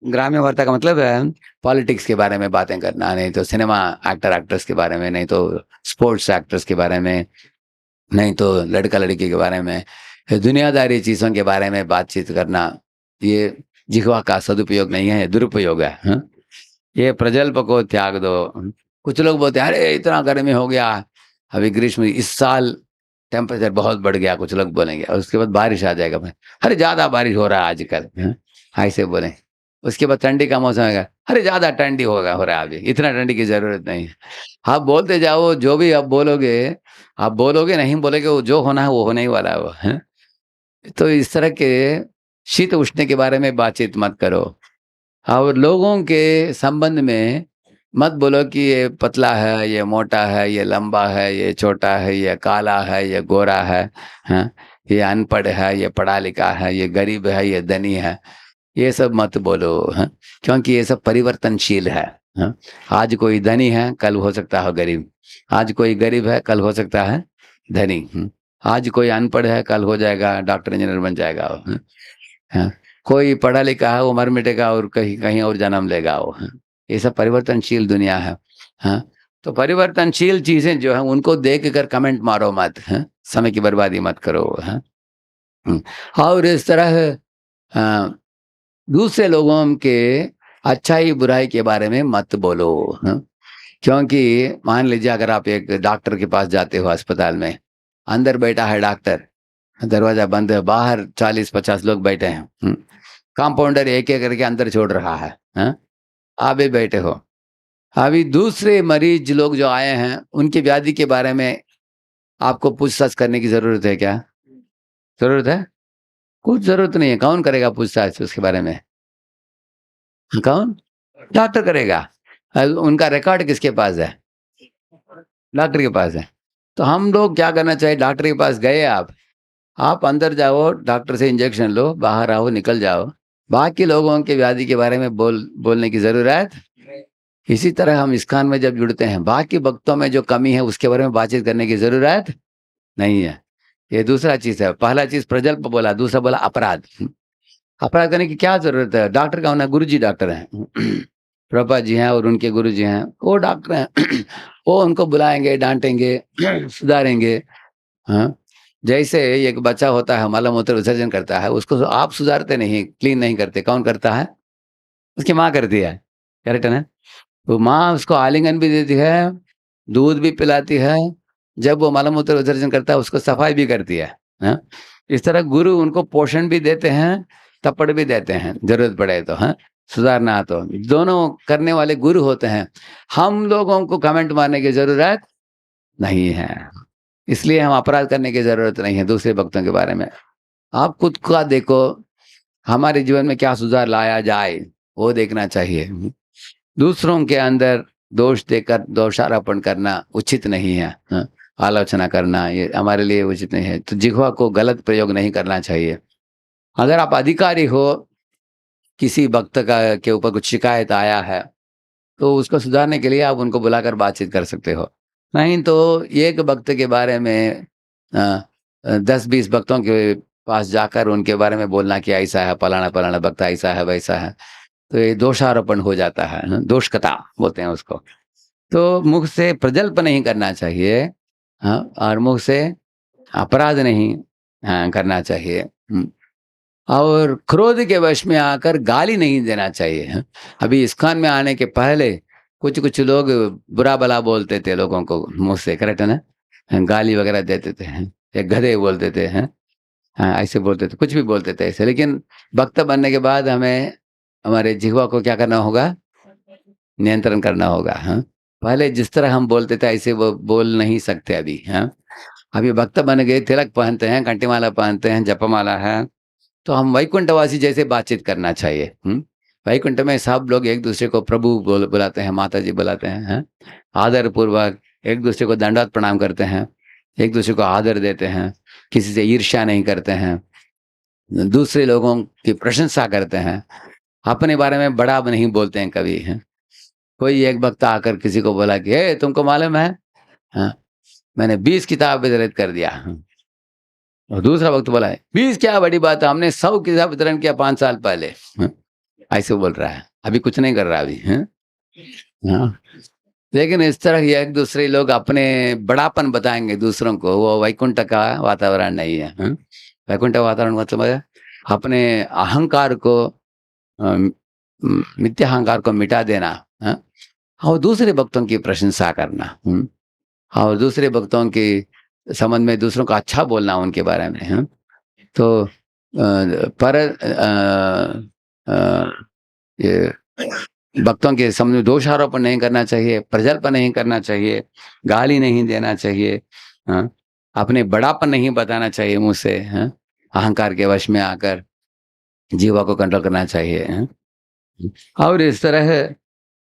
ग्राम्य वार्ता का मतलब है पॉलिटिक्स के बारे में बातें करना, नहीं तो सिनेमा एक्टर एक्ट्रेस के बारे में, नहीं तो स्पोर्ट्स एक्टर्स के बारे में, नहीं तो लड़का लड़की के बारे में, दुनियादारी चीजों के बारे में बातचीत करना। ये जिह्वा का सदुपयोग नहीं है, दुरुपयोग है। हाँ? ये प्रजल्प को त्याग दो। कुछ लोग बोलते हैं अरे इतना गर्मी हो गया, अभी ग्रीष्म इस साल टेम्परेचर बहुत बढ़ गया, कुछ लोग बोलेंगे, और उसके बाद बारिश आ जाएगा, अरे ज्यादा बारिश हो रहा है आजकल। हाँ? ऐसे बोले। उसके बाद ठंडी का मौसम आएगा, अरे ज्यादा ठंडी होगा हो रहा है अभी, इतना ठंडी की जरूरत नहीं है। आप बोलते जाओ, जो भी आप बोलोगे नहीं बोलोगे, वो जो होना है वो होने ही वाला है वो, है? तो इस तरह के शीत उष्ण के बारे में बातचीत मत करो। और लोगों के संबंध में मत बोलो कि ये पतला है, ये मोटा है, ये लंबा है, ये छोटा है, ये काला है, ये गोरा है, हाँ? ये अनपढ़ है, ये पढ़ा लिखा है, ये गरीब है, ये धनी है, ये सब मत बोलो। हाँ? क्योंकि ये सब परिवर्तनशील है। हाँ? आज कोई धनी है, कल हो सकता है गरीब। आज कोई गरीब है, कल हो सकता है धनी। आज कोई अनपढ़ है, कल हो जाएगा डॉक्टर इंजीनियर बन जाएगा वो। हाँ? कोई पढ़ा लिखा है, वो मर मिटेगा और कहीं कहीं और जन्म लेगा वो। हाँ? ये सब परिवर्तनशील दुनिया है। हाँ? तो परिवर्तनशील चीजें जो है उनको देख कर कमेंट मारो मत। हाँ? समय की बर्बादी मत करो। हाँ? और इस तरह दूसरे लोगों के अच्छाई बुराई के बारे में मत बोलो। हाँ? क्योंकि मान लीजिए अगर आप एक डॉक्टर के पास जाते हो अस्पताल में, अंदर बैठा है डॉक्टर, दरवाजा बंद है, बाहर 40-50 लोग बैठे हैं, कंपाउंडर एक एक करके अंदर छोड़ रहा है, हाँ? आप भी बैठे हो। अभी दूसरे मरीज लोग जो आए हैं उनकी व्याधि के बारे में आपको पूछताछ करने की जरूरत है क्या? जरूरत है? कुछ जरूरत नहीं है। कौन करेगा पूछताछ उसके बारे में? कौन? डॉक्टर करेगा। उनका रिकॉर्ड किसके पास है? डॉक्टर के पास है। तो हम लोग क्या करना चाहिए? डॉक्टर के पास गए आप अंदर जाओ, डॉक्टर से इंजेक्शन लो, बाहर आओ, निकल जाओ। बाकी लोगों के व्याधि के बारे में बोलने की जरूरत। इसी तरह हम इस्कॉन में जब जुड़ते हैं, बाकी भक्तों में जो कमी है उसके बारे में बातचीत करने की जरूरत नहीं है। ये दूसरा चीज है। पहला चीज प्रजल्प बोला, दूसरा बोला अपराध। अपराध करने की क्या जरूरत है? डॉक्टर का होना, गुरु जी डॉक्टर हैं, प्रभा जी हैं और उनके गुरु जी हैं, वो डॉक्टर हैं। वो उनको बुलाएंगे, डांटेंगे, सुधारेंगे। हाँ? जैसे एक बच्चा होता है मलमूत्र विसर्जन करता है, उसको आप सुधारते नहीं, क्लीन नहीं करते, कौन करता है? उसकी माँ करती है। करेक्ट है ना? तो माँ उसको आलिंगन भी देती है, दूध भी पिलाती है, जब वो मलमूत्र विसर्जन करता है उसको सफाई भी करती है। हाँ? इस तरह गुरु उनको पोषण भी देते हैं, थप्पड़ भी देते हैं जरूरत पड़े तो। हाँ? सुधारना तो दोनों करने वाले गुरु होते हैं। हम लोगों को कमेंट मारने की जरूरत नहीं है। इसलिए हम अपराध करने की जरूरत नहीं है दूसरे भक्तों के बारे में। आप खुद का देखो, हमारे जीवन में क्या सुधार लाया जाए वो देखना चाहिए। दूसरों के अंदर दोष देकर दोषारोपण करना उचित नहीं है। हाँ? आलोचना करना ये हमारे लिए उचित नहीं है। तो जिह्वा को गलत प्रयोग नहीं करना चाहिए। अगर आप अधिकारी हो, किसी भक्त का के ऊपर कुछ शिकायत आया है, तो उसको सुधारने के लिए आप उनको बुलाकर बातचीत कर सकते हो। नहीं तो एक भक्त के बारे में 10-20 भक्तों के पास जाकर उनके बारे में बोलना कि ऐसा है, फलाना-फलाना भक्त ऐसा है, वैसा है, तो ये दोषारोपण हो जाता है, दोष कथा बोलते हैं उसको। तो मुख से प्रजल्प नहीं करना चाहिए, हाँ, और मुख से अपराध नहीं करना चाहिए। और क्रोध के वश में आकर गाली नहीं देना चाहिए, हाँ। अभी इस्कॉन में आने के पहले कुछ-कुछ लोग बुरा भला बोलते थे लोगों को मुँह से, करेक्ट है ना? गाली वगैरह देते थे, हैं, या गधे बोलते थे, हैं? हाँ, ऐसे बोलते थे, कुछ भी बोलते थे ऐसे। लेकिन वक्ता बनने के बाद हमें हमारे जिह्वा को क्या करना होगा? नियंत्रण करना होगा, हाँ। पहले जिस तरह हम बोलते थे ऐसे वो बोल नहीं सकते अभी, हाँ। अभी भक्त बन गए, तिलक पहनते हैं, कंठीमाला पहनते हैं, जपमाला है, तो हम वैकुंठवासी जैसे बातचीत करना चाहिए, वैकुंठ में सब लोग एक दूसरे को प्रभु बुलाते हैं, माता जी बुलाते हैं, हैं? आदर पूर्वक एक दूसरे को दंडवत प्रणाम करते हैं, एक दूसरे को आदर देते हैं, किसी से ईर्ष्या नहीं करते हैं, दूसरे लोगों की प्रशंसा करते हैं, अपने बारे में बड़ा नहीं बोलते हैं कभी, हैं? कोई एक वक्त आकर किसी को बोला कि हे तुमको मालूम है, हाँ, मैंने 20 किताब वितरित कर दिया, हाँ। और दूसरा वक्त बोला है 20 क्या बड़ी बात है, हमने 100 किताब वितरण किया 5 साल पहले, हाँ? ऐसे बोल रहा है, अभी कुछ नहीं कर रहा अभी, हैं? हाँ, लेकिन इस तरह ये एक दूसरे लोग अपने बड़ापन बताएंगे दूसरों को, वो वैकुंठ का वातावरण नहीं है, हाँ? वैकुंठ वातावरण मतलब है अपने अहंकार को, मिथ्या अहंकार को मिटा देना, हाँ? और दूसरे भक्तों की प्रशंसा करना, और दूसरे भक्तों के संबंध में दूसरों का अच्छा बोलना उनके बारे में, हाँ? तो पर ये भक्तों के सामने दोषारोपण नहीं करना चाहिए, प्रजल्प नहीं करना चाहिए, गाली नहीं देना चाहिए, हाँ? अपने बड़ापन नहीं बताना चाहिए मुँह से, हाँ? अहंकार के वश में आकर जीवा को कंट्रोल करना चाहिए, हाँ? और इस तरह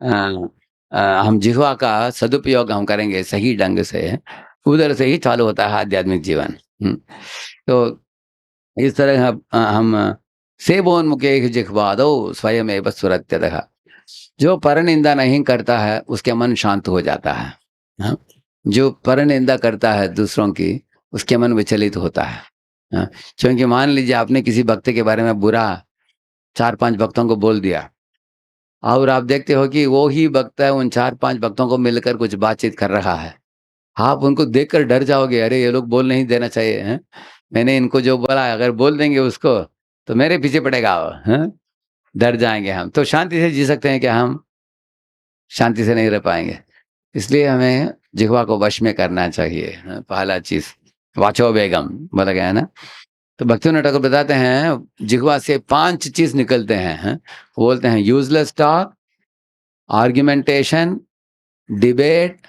अ हम जिह्वा का सदुपयोग हम करेंगे सही ढंग से, उधर से ही चालू होता है आध्यात्मिक जीवन। तो इस तरह हम सेवोन्मुखे जिह्वादौ स्वयमेव सुरत्यतः, जो परनिंदा नहीं करता है उसके मन शांत हो जाता है, हाँ? जो परनिंदा करता है दूसरों की उसके मन विचलित होता है, हाँ? क्योंकि मान लीजिए आपने किसी भक्त के बारे में बुरा 4-5 भक्तों को बोल दिया, और आप देखते हो कि वो ही भक्त है उन 4-5 भक्तों को मिलकर कुछ बातचीत कर रहा है। आप उनको देखकर डर जाओगे, अरे ये लोग बोल नहीं देना चाहिए, हैं? मैंने इनको जो बोला अगर बोल देंगे उसको तो मेरे पीछे पड़ेगा वो, हैं? डर जाएँगे हम। तो शांति से जी सकते हैं क्या हम? शांति से नहीं रह पाएँगे। इसलिए हमें जिह्वा को वश में करना चाहिए, पहला चीज़, वाचो बेगम बोला गया है ना? तो भक्तिविनोद ठाकुर बताते हैं जिह्वा से 5 चीज़ निकलते हैं, हैं? वो बोलते हैं useless talk, argumentation, debate,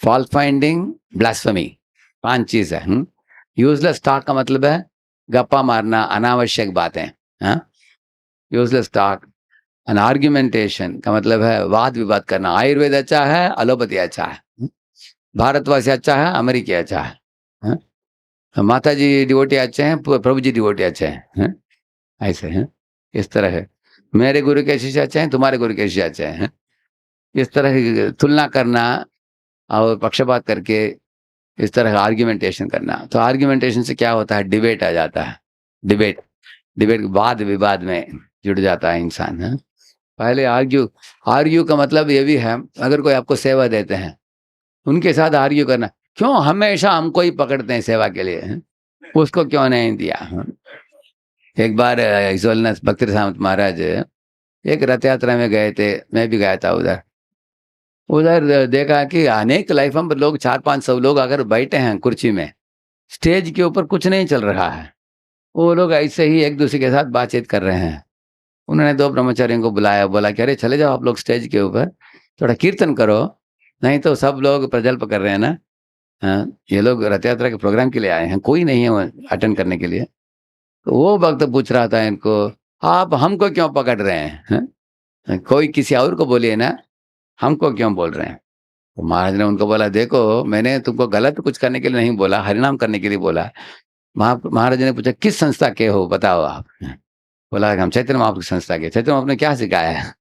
fault finding, blasphemy, 5 चीज़ है, यूज़लेस टॉक का मतलब है गप्पा मारना, अनावश्यक बातें, हाँ? यूज़लेस टॉक एंड आर्गुमेंटेशन का मतलब है वाद-विवाद करना, आयुर्वेद अच्छा है, एलोपैथी अच्छा है, भारतवासी अच्छा है, अमेरिकी अच्छा है, हाँ? माता जी डिवोटी अच्छे हैं, प्रभु जी डिवोटी अच्छे हैं, हैं? ऐसे हैं, इस तरह है। मेरे गुरु के शिष्य अच्छे हैं, तुम्हारे गुरु के शिष्य अच्छे हैं। इस तरह की तुलना करना और पक्षपात करके इस तरह का आर्ग्यूमेंटेशन करना। तो आर्ग्यूमेंटेशन से क्या होता है, डिबेट आ जाता है। डिबेट डिबेट वाद विवाद में जुड़ जाता है इंसान, है? पहले आर्ग्यू आर्ग्यू का मतलब ये भी है, अगर कोई आपको सेवा देते हैं, उनके साथ आर्ग्यू करना, क्यों हमेशा हमको ही पकड़ते हैं सेवा के लिए, हैं? उसको क्यों नहीं दिया, हाँ? एक बार इजोलनाथ भक्ति सामंत महाराज एक रथ यात्रा में गए थे, मैं भी गया था उधर। उधर देखा कि अनेक लाइफम लोग 400-500 लोग अगर बैठे हैं कुर्सी में, स्टेज के ऊपर कुछ नहीं चल रहा है। वो लोग ऐसे ही एक दूसरे के साथ बातचीत कर रहे हैं। उन्होंने 2 ब्रह्मचारियों को बुलाया, बोला कि अरे चले जाओ आप लोग स्टेज के ऊपर, थोड़ा कीर्तन करो, नहीं तो सब लोग प्रजल्प कर रहे हैं ना। हाँ, ये लोग रथ यात्रा के प्रोग्राम के लिए आए हैं, कोई नहीं है अटेंड करने के लिए। तो वो भक्त पूछ रहा था इनको, आप हमको क्यों पकड़ रहे हैं? हैं? कोई किसी और को बोलिए ना, हमको क्यों बोल रहे हैं? तो महाराज ने उनको बोला, देखो मैंने तुमको गलत कुछ करने के लिए नहीं बोला, हरिनाम करने के लिए बोला। महाराज ने पूछा किस संस्था के हो बताओ आप? बोला हम चैतन्य महाप्रभु की संस्था के। चैतन्य महाप्रभु ने क्या सिखाया है?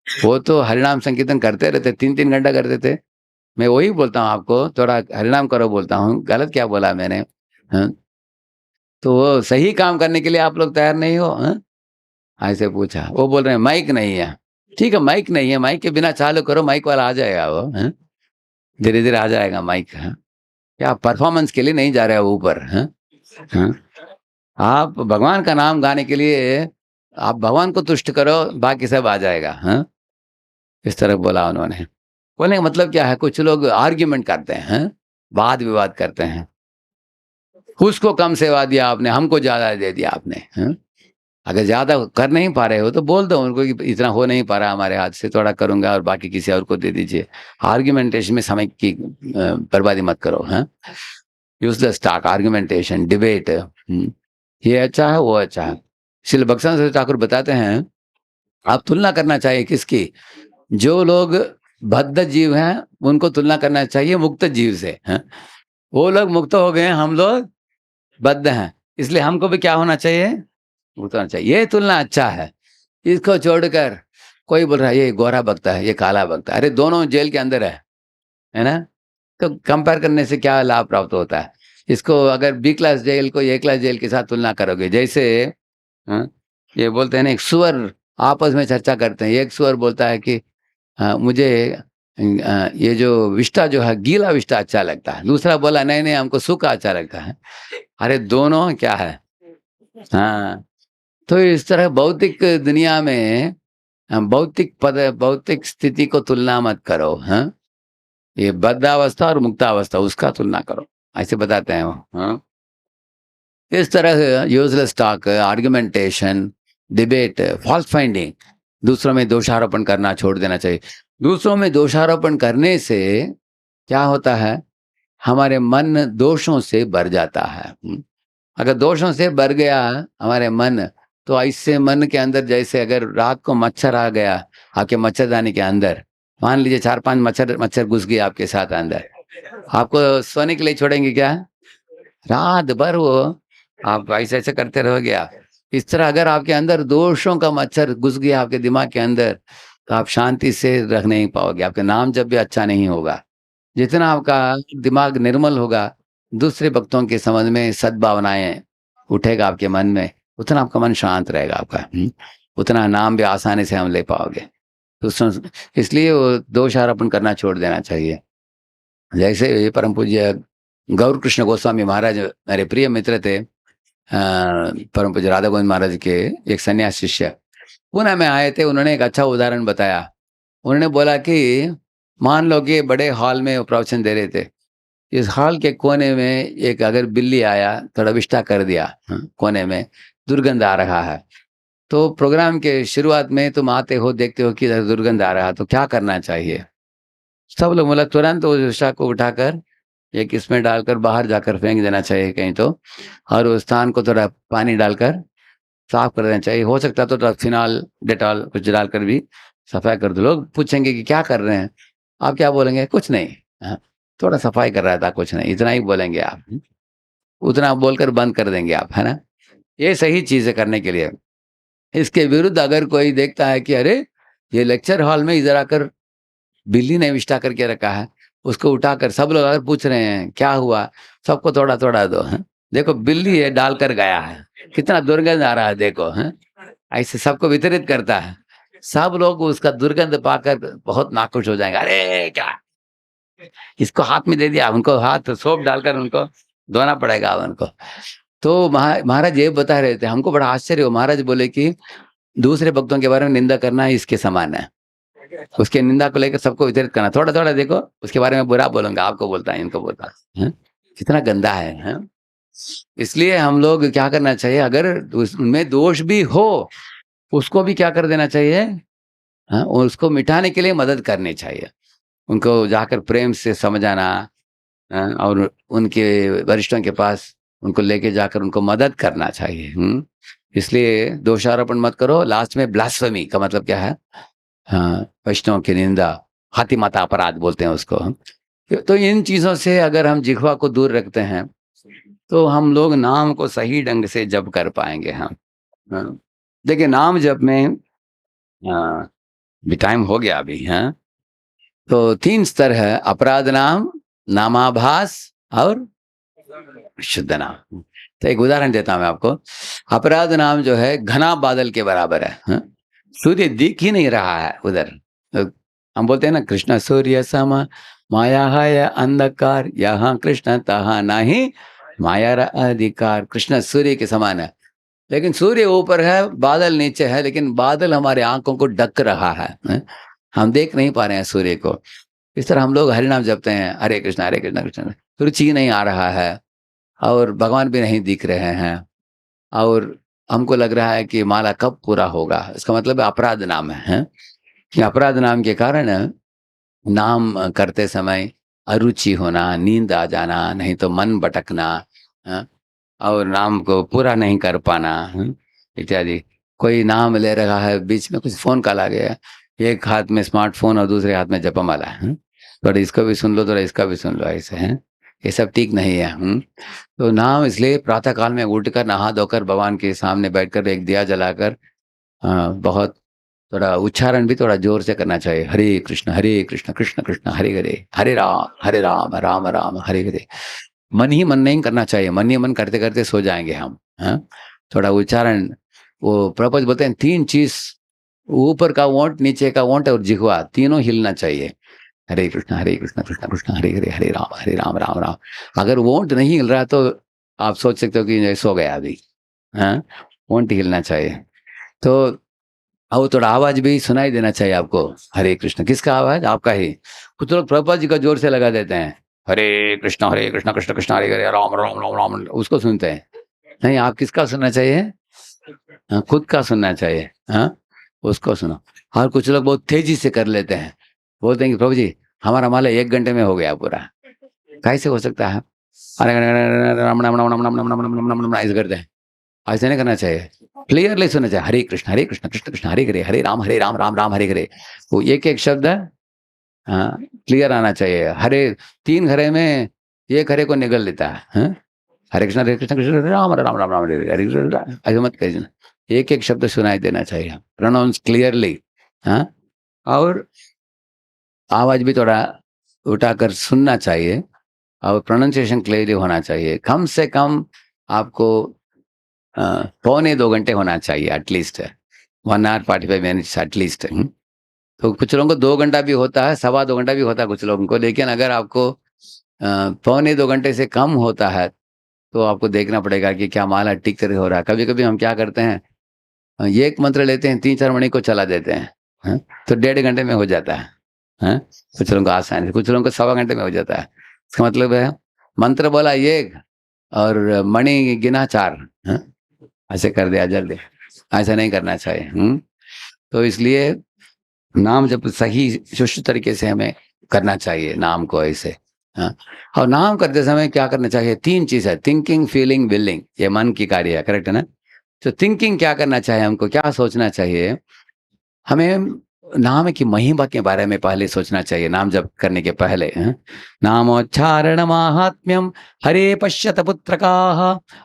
वो तो हरिनाम संकीर्तन करते रहते, 3-3 घंटा करते थे। मैं वही बोलता हूँ आपको, थोड़ा हरिनाम करो बोलता हूँ, गलत क्या बोला मैंने? हाँ? तो वो सही काम करने के लिए आप लोग तैयार नहीं हो? हाँ? ऐसे पूछा, वो बोल रहे हैं माइक नहीं है। ठीक है, माइक नहीं है, माइक के बिना चालू करो, माइक वाला आ जाएगा वो। हाँ? धीरे धीरे आ जाएगा माइक। हाँ? क्या परफॉर्मेंस के लिए नहीं जा रहे हो ऊपर? हाँ? हाँ? आप भगवान का नाम गाने के लिए आप भगवान को तुष्ट करो, बाकी सब आ जाएगा। हाँ? इस तरह बोला उन्होंने। बोलने का मतलब क्या है, कुछ लोग आर्ग्यूमेंट करते हैं, हाँ? वाद विवाद करते हैं। उसको कम सेवा दिया आपने, हमको ज्यादा दे दिया आपने। हाँ? अगर ज्यादा कर नहीं पा रहे हो तो बोल दो उनको कि इतना हो नहीं पा रहा हमारे हाथ से, थोड़ा करूंगा और बाकी किसी और को दे दीजिए। आर्ग्यूमेंटेशन में समय की बर्बादी मत करो। हाँ? यूजलेस टॉक, आर्ग्यूमेंटेशन, डिबेट, ये अच्छा है वो अच्छा है। श्रील भक्तिसिद्धांत ठाकुर बताते हैं, आप तुलना करना चाहिए किसकी? जो लोग बद्ध जीव हैं उनको तुलना करना चाहिए मुक्त जीव से। हाँ? वो लोग मुक्त हो गए, हम लोग बद्ध हैं, इसलिए हमको भी क्या होना चाहिए? मुक्त होना चाहिए। ये तुलना अच्छा है। इसको छोड़कर कोई बोल रहा है ये गोरा बकता है, ये काला बकता है, अरे दोनों जेल के अंदर है ना? तो कंपेयर करने से क्या लाभ प्राप्त होता है? इसको अगर बी क्लास जेल को ए क्लास जेल के साथ तुलना करोगे, जैसे हाँ, ये बोलते हैं ना, एक सुअर आपस में चर्चा करते हैं। एक सुअर बोलता है कि मुझे ये जो विष्टा जो है, गीला विष्टा अच्छा लगता है। दूसरा बोला नहीं नहीं, हमको सूखा अच्छा लगता है। अरे दोनों क्या है? हाँ। तो इस तरह भौतिक दुनिया में भौतिक पद, भौतिक स्थिति को तुलना मत करो। हाँ? ये बद्धावस्था और मुक्तावस्था उसका तुलना करो, ऐसे बताते हैं वो। हाँ? इस तरह useless talk, argumentation, debate, false finding, दूसरों में दोषारोपण करना छोड़ देना चाहिए। दूसरों में दोषारोपण करने से क्या होता है? हमारे मन दोषों से भर जाता है। अगर दोषों से भर गया हमारे मन, तो ऐसे मन के अंदर, जैसे अगर रात को मच्छर आ गया आपके मच्छरदानी के अंदर, मान लीजिए 4-5 मच्छर मच्छर घुस गए आपके साथ अंदर, आपको सोने के लिए छोड़ेंगे क्या? रात भर वो आप ऐसे ऐसे करते रहोगे आप। इस तरह अगर आपके अंदर दोषों का मच्छर घुस गया आपके दिमाग के अंदर, तो आप शांति से रख नहीं पाओगे। आपका नाम जब भी अच्छा नहीं होगा। जितना आपका दिमाग निर्मल होगा, दूसरे भक्तों के संबंध में सद्भावनाएं उठेगा आपके मन में, उतना आपका मन शांत रहेगा आपका। उतना नाम भी आसानी से हम ले पाओगे। तो इसलिए वो दोष आरोपण करना छोड़ देना चाहिए। जैसे परम पूज्य गौर कृष्ण गोस्वामी महाराज मेरे प्रिय मित्र थे, परम पूज्य राधा गोविंद महाराज के एक सन्यास शिष्य पुणे में आए थे। उन्होंने एक अच्छा उदाहरण बताया। उन्होंने बोला कि मान लो कि बड़े हॉल में वो प्रवचन दे रहे थे। इस हॉल के कोने में एक अगर बिल्ली आया, थोड़ा विष्टा कर दिया, कोने में दुर्गंध आ रहा है, तो प्रोग्राम के शुरुआत में तुम आते हो, देखते हो कि इधर दुर्गंध आ रहा है, तो क्या करना चाहिए? सब लोग बोला तुरंत उस विष्टा को उठाकर एक इसमें डालकर बाहर जाकर फेंक देना चाहिए कहीं, तो और उस स्थान को थोड़ा पानी डालकर साफ कर देना चाहिए। हो सकता तो थोड़ा फिनाल, डेटॉल कुछ डालकर भी सफाई कर दो। लोग पूछेंगे कि क्या कर रहे हैं, आप क्या बोलेंगे? कुछ नहीं, हाँ, थोड़ा सफाई कर रहा था, कुछ नहीं, इतना ही बोलेंगे आप। उतना बोलकर बंद कर देंगे आप, है ना? ये सही चीज है करने के लिए। इसके विरुद्ध अगर कोई देखता है कि अरे ये लेक्चर हॉल में इधर आकर बिल्ली ने विष्टा करके रखा है, उसको उठाकर सब लोग अगर पूछ रहे हैं क्या हुआ, सबको थोड़ा थोड़ा दो। है? देखो बिल्ली है डालकर गया है, कितना दुर्गंध आ रहा है देखो। है? ऐसे सबको वितरित करता है। सब लोग उसका दुर्गंध पाकर बहुत नाखुश हो जाएंगे। अरे क्या इसको हाथ में दे दिया, उनको हाथ सोप डालकर उनको धोना पड़ेगा उनको। तो महाराज ये बता रहे थे, हमको बड़ा आश्चर्य हो। महाराज बोले कि दूसरे भक्तों के बारे में निंदा करना इसके समान है। उसके निंदा को लेकर सबको वितरित करना, थोड़ा थोड़ा देखो उसके बारे में बुरा बोलूंगा, आपको बोलता है, इनको बोलता है, कितना गंदा है? इसलिए हम लोग क्या करना चाहिए, अगर उनमें दोष भी हो उसको भी क्या कर देना चाहिए, और उसको मिटाने के लिए मदद करनी चाहिए। उनको जाकर प्रेम से समझाना, और उनके वरिष्ठों के पास उनको लेके जाकर उनको मदद करना चाहिए। इसलिए दोषारोपण मत करो। लास्ट में ब्लास्फेमी का मतलब क्या है? हाँ, वैष्णव की निंदा, हाथी माता अपराध बोलते हैं उसको। तो इन चीजों से अगर हम जिह्वा को दूर रखते हैं, तो हम लोग नाम को सही ढंग से जप कर पाएंगे। हम देखिए नाम जप में भी टाइम हो गया अभी। हाँ, तो 3 स्तर है, अपराध नाम, नामाभास और शुद्ध नाम। तो एक उदाहरण देता हूँ मैं आपको। अपराध नाम जो है घना बादल के बराबर है, हाँ? सूर्य दिख ही नहीं रहा है उधर। तो हम बोलते हैं ना, कृष्ण सूर्य सम माया है अंधकार, यहाँ कृष्ण तहाँ नहीं माया रा अधिकार। कृष्ण सूर्य के समान है, लेकिन सूर्य ऊपर है, बादल नीचे है, लेकिन बादल हमारे आंखों को ढक रहा है, हाँ? हम देख नहीं पा रहे हैं सूर्य को। इस तरह हम लोग हरि नाम जपते हैं, हरे कृष्ण कृष्ण, रुचि नहीं आ रहा है और भगवान भी नहीं दिख रहे हैं, और हमको लग रहा है कि माला कब पूरा होगा। इसका मतलब अपराध नाम है? कि अपराध नाम के कारण नाम करते समय अरुचि होना, नींद आ जाना, नहीं तो मन भटकना, हाँ? और नाम को पूरा नहीं कर पाना, हाँ? इत्यादि। कोई नाम ले रहा है, बीच में कुछ फोन कॉल आ गया, एक हाथ में स्मार्टफोन और दूसरे हाथ में जपमाला, हाँ? थोड़ा इसको भी सुन लो, थोड़ा इसका भी सुन लो, ऐसे हैं। ये सब ठीक नहीं है। तो नाम इसलिए प्रातः काल में उठकर नहा धोकर भगवान के सामने बैठकर एक दिया जलाकर बहुत थोड़ा उच्चारण भी थोड़ा जोर से करना चाहिए। हरे कृष्ण कृष्ण कृष्ण हरे हरे, हरे राम राम राम हरे हरे। मन ही मन नहीं करना चाहिए, मन ही मन करते करते सो जाएंगे हम, हाँ? थोड़ा उच्चारण, वो प्रपंच बोलते हैं 3 चीज, ऊपर का ओंठ, नीचे का ओंठ और जिह्वा, तीनों हिलना चाहिए। हरे कृष्ण कृष्ण कृष्ण हरे हरे, हरे राम राम राम। अगर वोंट नहीं हिल रहा तो आप सोच सकते हो कि सो गया अभी, हाँ? वोंट हिलना चाहिए। तो और थोड़ा आवाज भी सुनाई देना चाहिए आपको। हरे कृष्ण, किसका आवाज? आपका ही। कुछ लोग प्रभुपाद जी का जोर से लगा देते हैं, हरे कृष्ण कृष्ण कृष्ण हरे हरे, राम राम राम राम, उसको सुनते हैं। नहीं, आप किसका सुनना चाहिए? हाँ, खुद का सुनना चाहिए, हाँ? उसको सुनो। और कुछ लोग बहुत तेजी से कर लेते हैं, बोलते हैं कि प्रभु जी हमारा माला 1 घंटे में हो गया पूरा। कैसे हो सकता है? अरे राम राम राम राम राम राम राम राम राम राम, ऐसे करते हैं। ऐसे नहीं करना चाहिए, क्लियरली सुनना चाहिए। हरे कृष्ण कृष्ण कृष्ण हरे हरे, हरे राम राम राम हरे हरे। वो एक एक शब्द, हाँ, क्लियर आना चाहिए। हरे 3 हरे में एक हरे को निगल लेता है, हाँ? हरे कृष्ण कृष्ण हरे राम राम राम राम हरे हरे, हरे कृष्ण, ऐसे मत कहिए। एक एक शब्द सुनाई देना चाहिए, प्रोनाउंस क्लियरली, हाँ? और आवाज भी थोड़ा उठाकर सुनना चाहिए, और प्रोनाउंसिएशन क्लियरली होना चाहिए। कम से कम आपको पौने 2 घंटे होना चाहिए एटलीस्ट, 1 आवर 45 मिनट्स एटलीस्ट। तो कुछ लोगों को 2 घंटा भी होता है, 2.25 घंटा भी होता है कुछ लोगों को। लेकिन अगर आपको पौने 2 घंटे से कम होता है तो आपको देखना पड़ेगा कि क्या माला ठीक तरह हो रहा है। कभी कभी हम क्या करते हैं, एक मंत्र लेते हैं, 3-4 मणि को चला देते हैं, हाँ? तो 1.5 घंटे में हो जाता है, हाँ? कुछ लोगों को आसान है, कुछ लोगों को 1.25 घंटे में हो जाता है। इसका मतलब है मंत्र बोला 1 और मणि गिना 4, हाँ? ऐसे कर दिया जल्दी। ऐसा नहीं करना चाहिए। तो इसलिए नाम जब सही सुष्ट तरीके से हमें करना चाहिए नाम को, ऐसे, हाँ? और नाम करते समय क्या करना चाहिए? 3 चीज है, थिंकिंग, फीलिंग, विलिंग। ये मन की कार्य है, करेक्ट है ना? तो थिंकिंग क्या करना चाहिए, हमको क्या सोचना चाहिए? हमें नाम की महिमा के बारे में पहले सोचना चाहिए, नाम जप करने के पहले, हाँ? नामोच्चारण माहात्म्यम हरे पश्यत पुत्रकाः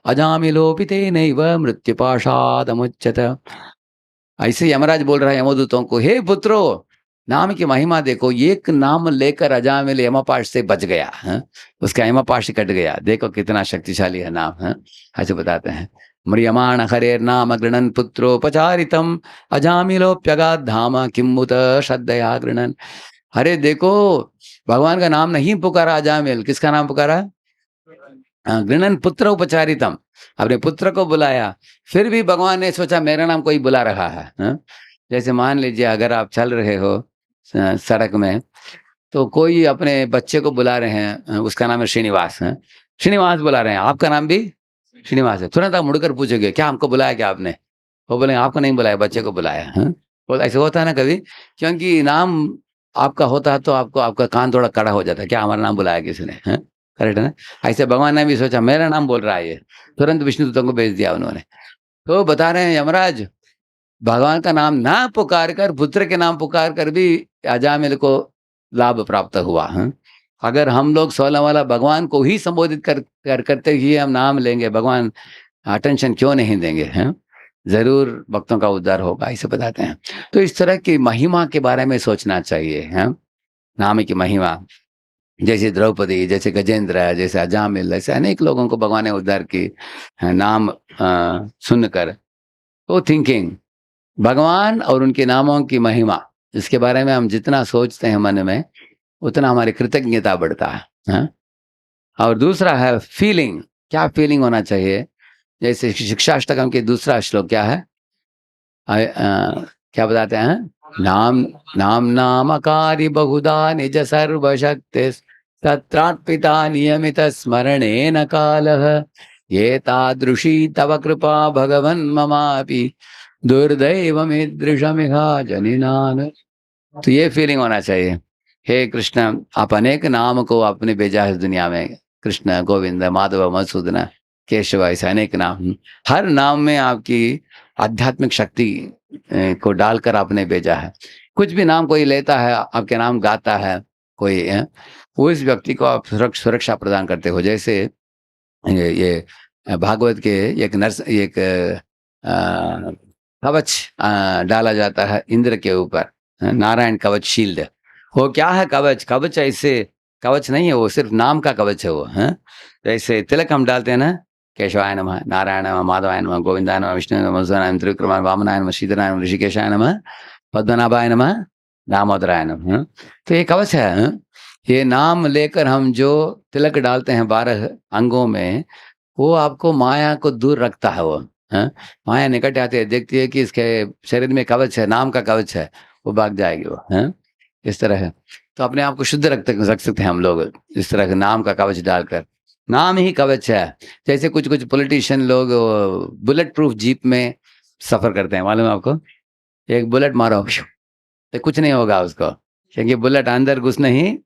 अजामिलोपिते नैव मृत्युपाशादमुच्यत। ऐसे यमराज बोल रहा है यमदूतों को, हे पुत्रो, नाम की महिमा देखो, एक नाम लेकर अजामिल यमपाश से बच गया, हाँ? उसका यमपाश कट गया। देखो कितना शक्तिशाली है नाम, हाँ? ऐसे बताते हैं। म्रियमाण हरेर नाम गृणन पुत्रोपचारितम अजामिलोप्यगाध धाम किमुत श्रद्धया गृणन। अरे देखो, भगवान का नाम नहीं पुकारा अजामिल, किसका नाम पुकारा? गृणन पुत्र उपचारितम, अपने पुत्र को बुलाया। फिर भी भगवान ने सोचा मेरा नाम कोई बुला रहा है, हाँ? जैसे मान लीजिए अगर आप चल रहे हो सड़क में, तो कोई अपने बच्चे को बुला रहे हैं, उसका नाम है श्रीनिवास, है श्रीनिवास बुला रहे हैं, आपका नाम भी श्रीनिवास है। तुरंत आप मुड़कर पूछोगे क्या हमको बुलाया क्या आपने? वो बोले आपको नहीं बुलाया, बच्चे को बुलाया, है? बोला ऐसे होता है ना कभी, क्योंकि नाम आपका होता है तो आपको आपका कान थोड़ा कड़ा हो जाता है, क्या हमारा नाम बुलाया किसी ने, है? करेक्ट है ना? ऐसे भगवान ने भी सोचा मेरा नाम बोल रहा है ये, तुरंत विष्णु दूतों को भेज दिया उन्होंने। तो बता रहे हैं यमराज, भगवान का नाम ना पुकार कर, पुत्र के नाम पुकार कर भी अजामिल को लाभ प्राप्त हुआ, है? अगर हम लोग 16 वाला भगवान को ही संबोधित करते ही हम नाम लेंगे, भगवान अटेंशन क्यों नहीं देंगे, हैं? जरूर भक्तों का उद्धार होगा, ऐसे बताते हैं। तो इस तरह की महिमा के बारे में सोचना चाहिए, हैं? नाम की महिमा, जैसे द्रौपदी, जैसे गजेंद्र, जैसे अजामिल, ऐसे अनेक लोगों को भगवान ने उद्धार की। नाम सुनकर वो थिंकिंग, भगवान और उनके नामों की महिमा, इसके बारे में हम जितना सोचते हैं मन में, उतना हमारी कृतज्ञता बढ़ता है। हाँ? और दूसरा है फीलिंग। क्या फीलिंग होना चाहिए? जैसे शिक्षाष्टकम के दूसरा श्लोक क्या है? क्या बताते हैं? नाम नाम नामकारी बहुधा निज सर्वशक्ति तत्रार्पिता नियमित स्मरणेन कालः ये तादृशी तव कृपा भगवन् ममापि दुर्दैवमीदृशमिहा जनिनान। तो ये फीलिंग होना चाहिए, हे कृष्ण, आप अनेक नाम को आपने भेजा है दुनिया में। कृष्ण, गोविंद, माधव, मधुसूदन, केशव, ऐसे अनेक नाम। हर नाम में आपकी आध्यात्मिक शक्ति को डालकर आपने भेजा है। कुछ भी नाम कोई लेता है, आपके नाम गाता है कोई, वो इस व्यक्ति को आप सुरक्षा प्रदान करते हो। जैसे ये भागवत के एक कवच डाला जाता है इंद्र के ऊपर, नारायण कवच शील्ड। वो क्या है? कवच। कवच ऐसे कवच नहीं है, वो सिर्फ नाम का कवच है वो। जैसे तिलक हम डालते हैं ना, केशवाय नमः, नारायण नमः, माधवाय नमः, गोविंदाय नमः, विष्णु नमः, मधुसूदनाय नमः, त्रिविक्रमाय नमः, वामनाय नमः, श्रीधराय नमः, ऋषिकेशाय नमः, पद्मनाभाय नमः, दामोदराय नमः। तो ये कवच है। ये नाम लेकर हम जो तिलक डालते हैं 12 अंगों में, वो आपको माया को दूर रखता है। वो माया निकट आती है, देखती है कि इसके शरीर में कवच है, नाम का कवच है, वो भाग जाएगी वो। इस तरह है। तो अपने आप को शुद्ध रख सकते हैं हम लोग इस तरह के नाम का कवच डालकर। नाम ही कवच है। जैसे कुछ कुछ पॉलिटिशियन लोग बुलेट प्रूफ जीप में सफर करते हैं, मालूम है आपको? एक बुलेट मारो तो कुछ नहीं होगा उसको, क्योंकि बुलेट अंदर घुस नहीं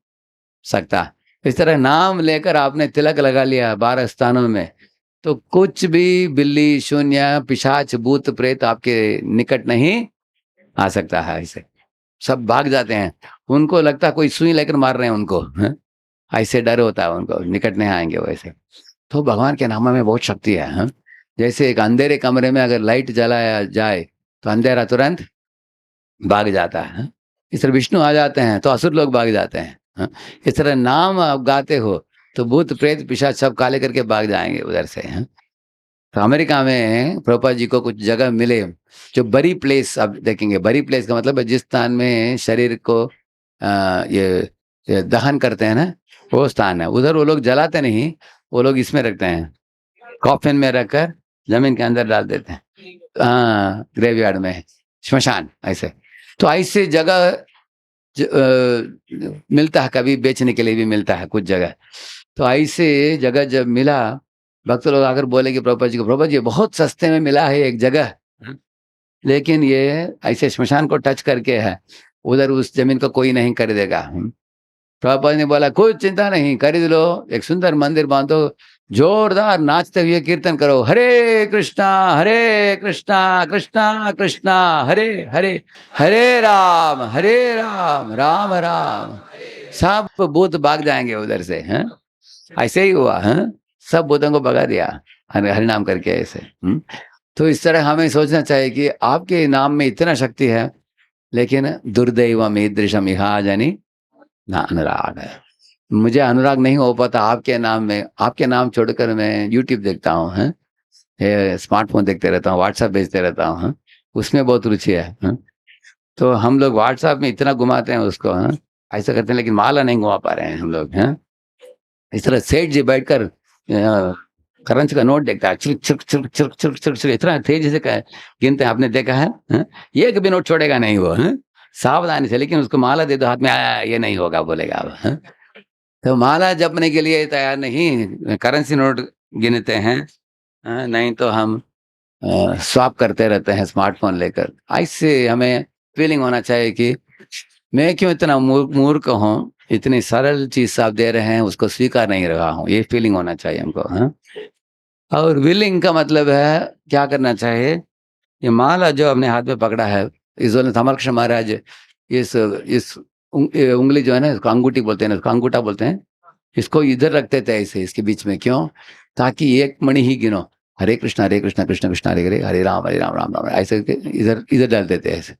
सकता। इस तरह नाम लेकर आपने तिलक लगा लिया 12 स्थानों में, तो कुछ भी बिल्ली, शून्य, पिशाच, भूत, प्रेत आपके निकट नहीं आ सकता है। ऐसे सब भाग जाते हैं। उनको लगता है कोई सुई लेकर मार रहे हैं उनको, ऐसे डर होता है उनको, निकट नहीं आएंगे वैसे। तो भगवान के नाम में बहुत शक्ति है। जैसे एक अंधेरे कमरे में अगर लाइट जलाया जाए तो अंधेरा तुरंत भाग जाता है। इस तरह विष्णु आ जाते हैं तो असुर लोग भाग जाते हैं। इस तरह नाम आप गाते हो तो भूत, प्रेत, पिशाच सब काले करके भाग जाएंगे उधर से। तो अमेरिका में प्रभुपाद जी को कुछ जगह मिले जो बरी प्लेस, आप देखेंगे, बरी प्लेस का मतलब है जिस स्थान में शरीर को ये दहन करते हैं ना, वो स्थान है। उधर वो लोग जलाते नहीं, वो लोग इसमें रखते हैं, कॉफिन में रखकर जमीन के अंदर डाल देते हैं। ग्रेवयार्ड में, श्मशान, ऐसे। तो ऐसे जगह मिलता है, कभी बेचने के लिए भी मिलता है कुछ जगह। तो ऐसे जगह जब मिला, भक्त लोग आकर बोले कि प्रभुपाद जी को, प्रभुपाद जी बहुत सस्ते में मिला है एक जगह, लेकिन ये ऐसे श्मशान को टच करके है, उधर उस जमीन को कोई नहीं खरीदेगा। प्रभुपाद ने बोला कुछ चिंता नहीं, खरीद लो, एक सुंदर मंदिर बांधो, जोरदार नाचते हुए कीर्तन करो, हरे कृष्णा कृष्णा कृष्णा हरे हरे, हरे राम राम राम। सब भूत भाग जाएंगे उधर से। ऐसे ही हुआ। सब भूतों को भगा दिया हरि नाम करके ऐसे। तो इस तरह हमें सोचना चाहिए कि आपके नाम में इतना शक्ति है, लेकिन दुर्दैवम ईदृशम इहा जनि ना अनुराग है। मुझे अनुराग नहीं हो पाता आपके नाम में। आपके नाम छोड़कर मैं यूट्यूब देखता हूँ, स्मार्टफोन देखते रहता हूँ, व्हाट्सएप भेजते रहता हूँ, उसमें बहुत रुचि है। तो हम लोग व्हाट्सएप में इतना घुमाते हैं उसको, ऐसा करते हैं, लेकिन माला नहीं घुमा पा रहे हैं हम लोग। इस तरह सेठ जी बैठकर करेंसी का नोट देखता है, चिक चिक चिक चिक चिक चिक चिक, इतना तेजी से गिनते हैं, आपने देखा है? एक भी नोट छोड़ेगा नहीं वो, सावधानी से। लेकिन उसको माला दे दो हाथ में, ये नहीं होगा बोलेगा अब। तो माला जपने के लिए तैयार नहीं, करेंसी नोट गिनते हैं। नहीं तो हम स्वाप करते रहते हैं स्मार्टफोन लेकर। ऐसे हमें फीलिंग होना चाहिए कि मैं क्यों इतना मूर्ख हूँ, इतनी सरल चीज आप दे रहे हैं, उसको स्वीकार नहीं रहा हूँ, ये फीलिंग होना चाहिए हमको। और विलिंग का मतलब है क्या करना चाहिए? ये माला जो अपने हाथ में पकड़ा है, इस समरक्ष महाराज इस उंगली जो है ना, इसको अंगूठी बोलते हैं ना, इसको अंगूठा बोलते हैं, इसको इधर रखते थे ऐसे इसके बीच में। क्यों? ताकि एक मणि ही गिनो, हरे कृष्णा कृष्ण कृष्ण हरे हरे, हरे राम राम राम, ऐसे इधर इधर डालते थे ऐसे।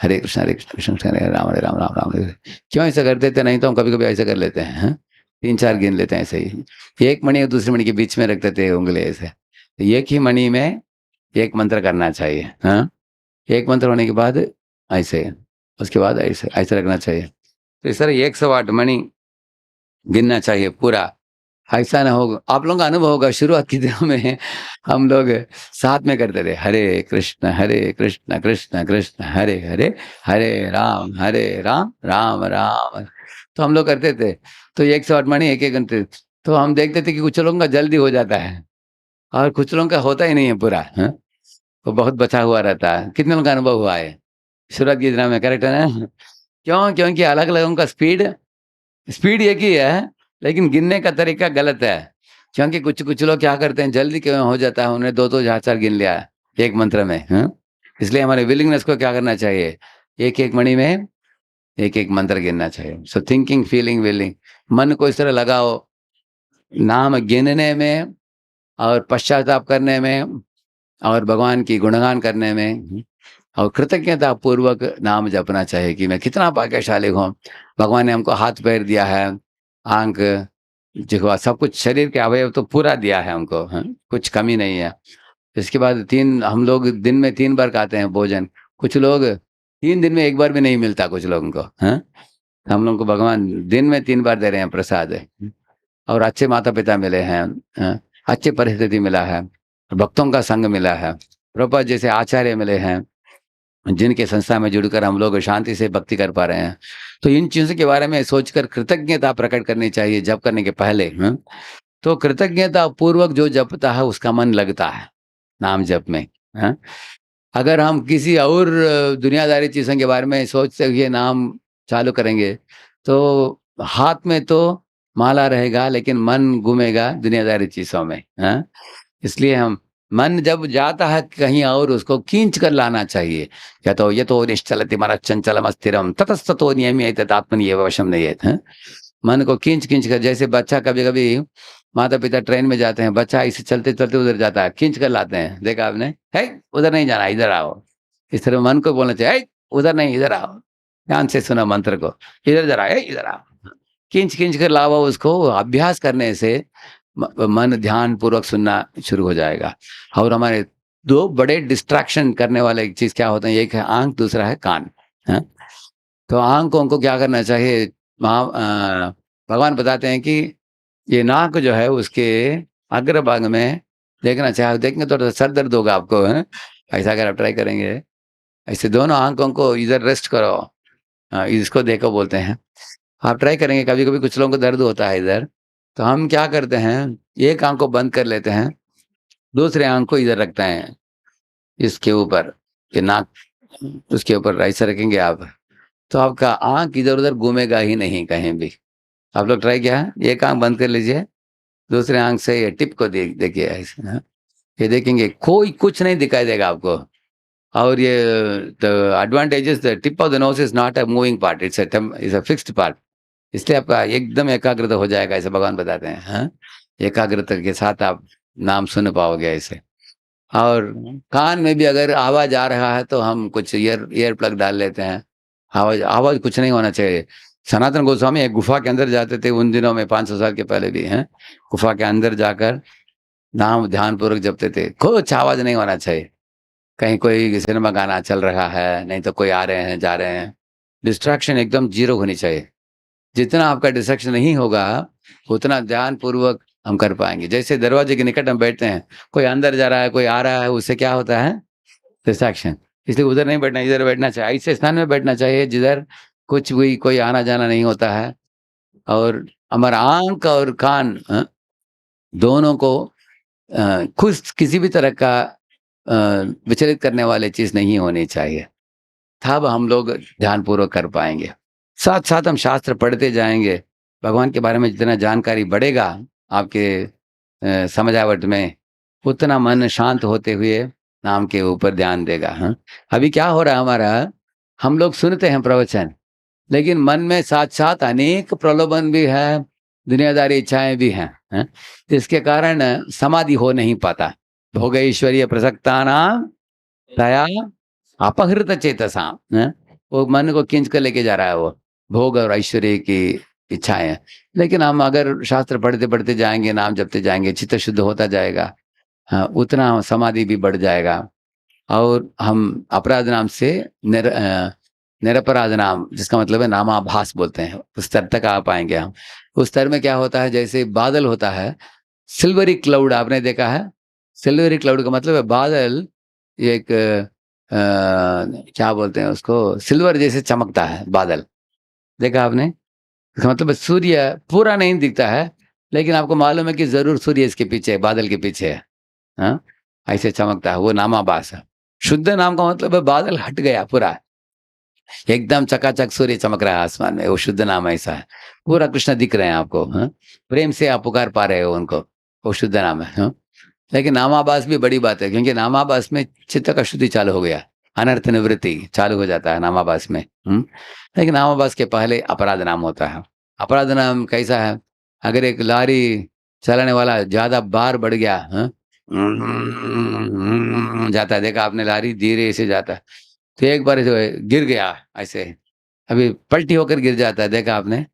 हरे कृष्ण कृष्ण कृष्ण हरे राम राम राम हरे। क्यों ऐसा करते थे? नहीं तो हम कभी कभी ऐसा कर लेते हैं, हाँ? 3-4 गिन लेते हैं ऐसे ही। एक मणि और दूसरी मणि के बीच में रखते थे उंगली ऐसे। तो एक ही मणि में एक मंत्र करना चाहिए, हाँ? एक मंत्र होने के बाद ऐसे, उसके बाद ऐसे ऐसे रखना चाहिए। तो इस तरह 108 मणि गिनना चाहिए पूरा। ऐसा ना हो, आप लोगों का अनुभव होगा शुरुआत के दिनों में हम लोग साथ में करते थे, हरे कृष्ण कृष्ण कृष्ण हरे हरे, हरे राम राम राम। तो हम लोग करते थे। तो 108 मणि एक एक घंटे। तो हम देखते थे कि कुछ लोगों का जल्दी हो जाता है और कुछ लोगों का होता ही नहीं है पूरा, हाँ? तो बहुत बचा हुआ रहता है। कितने लोगों का अनुभव हुआ है शुरुआत के दिनों में? करेक्ट है ना? क्यों? क्योंकि अलग अलग उनका स्पीड स्पीड एक ही है, लेकिन गिनने का तरीका गलत है। क्योंकि कुछ लोग क्या करते हैं, जल्दी क्यों हो जाता है, उन्हें 2-2 4-4 गिन लिया एक मंत्र में, हाँ? इसलिए हमारे विलिंगनेस को क्या करना चाहिए, एक-एक मणि में एक-एक मंत्र गिनना चाहिए। सो थिंकिंग, फीलिंग, विलिंग, मन को इस तरह लगाओ नाम गिनने में और पश्चाताप करने में और भगवान की गुणगान करने में, और कृतज्ञता पूर्वक नाम जपना चाहिए कि मैं कितना भाग्यशाली हूँ। भगवान ने हमको हाथ पैर दिया है, आँख, जिह्वा, सब कुछ, शरीर के अवयव तो पूरा दिया है हमको, हाँ? कुछ कमी नहीं है। इसके बाद 3 हम लोग दिन में 3 बार खाते हैं भोजन। कुछ लोग 3 दिन में 1 बार भी नहीं मिलता कुछ लोगों को, हाँ? हम लोगों को भगवान दिन में 3 बार दे रहे हैं प्रसाद। और अच्छे माता-पिता मिले हैं, हाँ? अच्छी परिस्थिति मिला है, भक्तों का संग मिला है, प्रभुपाद जैसे आचार्य मिले हैं, जिनके संस्था में जुड़कर हम लोग शांति से भक्ति कर पा रहे हैं। तो इन चीज़ों के बारे में सोचकर कृतज्ञता प्रकट करनी चाहिए जप करने के पहले, हाँ? तो कृतज्ञता पूर्वक जो जपता है उसका मन लगता है नाम जप में, हाँ? अगर हम किसी और दुनियादारी चीज़ों के बारे में सोचते हुए नाम चालू करेंगे, तो हाथ में तो माला रहेगा लेकिन मन घूमेगा दुनियादारी चीज़ों में, हाँ? इसलिए हम मन जब जाता है कहीं और उसको खींच कर लाना चाहिए। या तो ये तो निश्चलति मनः चंचलम अस्थिरम ततस्ततो नियम्येतत् आत्मन्येव वशं नयेत्, हाँ? मन को खींच कर, जैसे बच्चा कभी-कभी माता-पिता ट्रेन में जाते हैं, बच्चा ऐसे चलते-चलते उधर जाता है, खींच कर लाते हैं, देखा आपने? "हे! उधर नहीं जाना, इधर आओ।" इस तरह मन को बोलना चाहिए, "हे! उधर नहीं, इधर आओ।" ध्यान से सुना मंत्र को, "इधर ज़रा, हे! इधर आओ।" खींच कर लाओ उसको, अभ्यास करने से मन ध्यानपूर्वक सुनना शुरू हो जाएगा। और हमारे 2 बड़े डिस्ट्रैक्शन करने वाले एक चीज़ क्या होते हैं, एक है आँख, दूसरा है कान, हाँ? तो आँखों को क्या करना चाहिए, भगवान बताते हैं कि ये नाक जो है उसके अग्रभाग में देखना चाहिए, आप देखेंगे तो सर दर्द होगा आपको, हैं? ऐसा अगर आप ट्राई करेंगे, ऐसे दोनों आँखों को इधर रेस्ट करो, इसको देखो बोलते हैं। आप ट्राई करेंगे, कभी-कभी कुछ लोगों को दर्द होता है इधर, तो हम क्या करते हैं, एक आँख को बंद कर लेते हैं, दूसरे आँख को इधर रखते हैं, इसके ऊपर, ये नाक उसके ऊपर ऐसे रखेंगे आप, तो आपका आँख इधर-उधर घूमेगा ही नहीं कहीं भी। आप लोग ट्राई किया है? एक आँख बंद कर लीजिए, दूसरे आँख से ये टिप को देखिए ऐसे, हाँ? ये देखेंगे कोई कुछ नहीं दिखाई देगा आपको। और ये the advantage is the tip of the nose is not a moving part, it's a fixed part. इसलिए आपका एकदम एकाग्रता हो जाएगा, ऐसे भगवान बताते हैं, हाँ? एकाग्रता के साथ आप नाम सुन पाओगे ऐसे। और कान में भी अगर आवाज़ आ रहा है तो हम कुछ ईयर प्लग डाल लेते हैं। आवाज़ आवाज़ कुछ नहीं होना चाहिए। सनातन गोस्वामी एक गुफ़ा के अंदर जाते थे उन दिनों में, 500 साल के पहले भी, हैं? गुफ़ा के अंदर जाकर नाम ध्यानपूर्वक जपते थे। कुछ आवाज़ नहीं होना चाहिए। कहीं कोई सिनेमा गाना चल रहा है, नहीं तो कोई आ रहे हैं, जा रहे हैं। डिस्ट्रैक्शन एकदम ज़ीरो होनी चाहिए। जितना आपका डिस्ट्रैक्शन नहीं होगा, उतना ध्यानपूर्वक हम कर पाएँगे। जैसे दरवाजे के निकट हम बैठते हैं, कोई अंदर जा रहा है, कोई आ रहा है, उससे क्या होता है? डिस्ट्रैक्शन। इसलिए उधर नहीं बैठना, इधर बैठना चाहिए। ऐसे स्थान में बैठना चाहिए जिधर कुछ भी कोई आना-जाना नहीं होता है। और हमारा आँख और कान, दोनों को कुछ किसी भी तरह का विचलित करने वाली चीज़ नहीं होनी चाहिए। तब हम लोग ध्यानपूर्वक कर पाएँगे। साथ-साथ हम शास्त्र पढ़ते जाएँगे, भगवान के बारे में जितना जानकारी बढ़ेगा आपके समझावट में, उतना मन शांत होते हुए नाम के ऊपर ध्यान देगा, हाँ? अभी क्या हो रहा है हमारा, हम लोग सुनते हैं प्रवचन, लेकिन मन में साथ-साथ अनेक प्रलोभन भी है, दुनियादारी इच्छाएँ भी हैं, हैं? जिसके कारण समाधि हो नहीं पाता। भोगैश्वर्य प्रसक्तानां तया अपहृत चेतसाम, हैं? वो मन को खींच कर लेके जा रहा है वो, भोग और ऐश्वर्य की इच्छाएँ। लेकिन हम अगर शास्त्र पढ़ते-पढ़ते जाएँगे, नाम जपते जाएँगे, चित्त शुद्ध होता जाएगा, उतना समाधि भी बढ़ जाएगा और हम अपराध नाम से निरपराध नाम, जिसका मतलब है नामाभास बोलते हैं, उस स्तर तक आ पाएँगे हम। उस स्तर में क्या होता है, जैसे बादल होता है, सिल्वरी क्लाउड आपने देखा है? सिल्वरी क्लाउड का मतलब है बादल एक क्या बोलते हैं उसको, सिल्वर जैसे चमकता है बादल, देखा आपने? इसका मतलब है सूर्य पूरा नहीं दिखता है, लेकिन आपको मालूम है कि ज़रूर सूर्य इसके पीछे है, बादल के पीछे है। हाँ? ऐसे चमकता है, वो नामाभास है। शुद्ध नाम का मतलब है बादल हट गया पूरा, एकदम चकाचक सूर्य चमक रहा है आसमान में, वो शुद्ध नाम ऐसा है। पूरा कृष्ण दिख रहे हैं आपको, हाँ? प्रेम से आप पुकार पा रहे हो उनको, वो शुद्ध नाम है, हाँ? लेकिन नामाभास भी बड़ी बात है, क्योंकि नामाभास में चित्त का शुद्धि चालू हो गया, अनर्थ निवृत्ति चालू हो जाता है नामाभास में। लेकिन नामाभास के पहले अपराध नाम होता है। अपराध नाम कैसा है? अगर एक लारी चलाने वाला ज्यादा बार बढ़ गया, हाँ? जाता है, देखा आपने, लारी धीरे से जाता है, तो एक बार जो है गिर गया ऐसे, अभी पलटी होकर गिर जाता है, देखा आपने?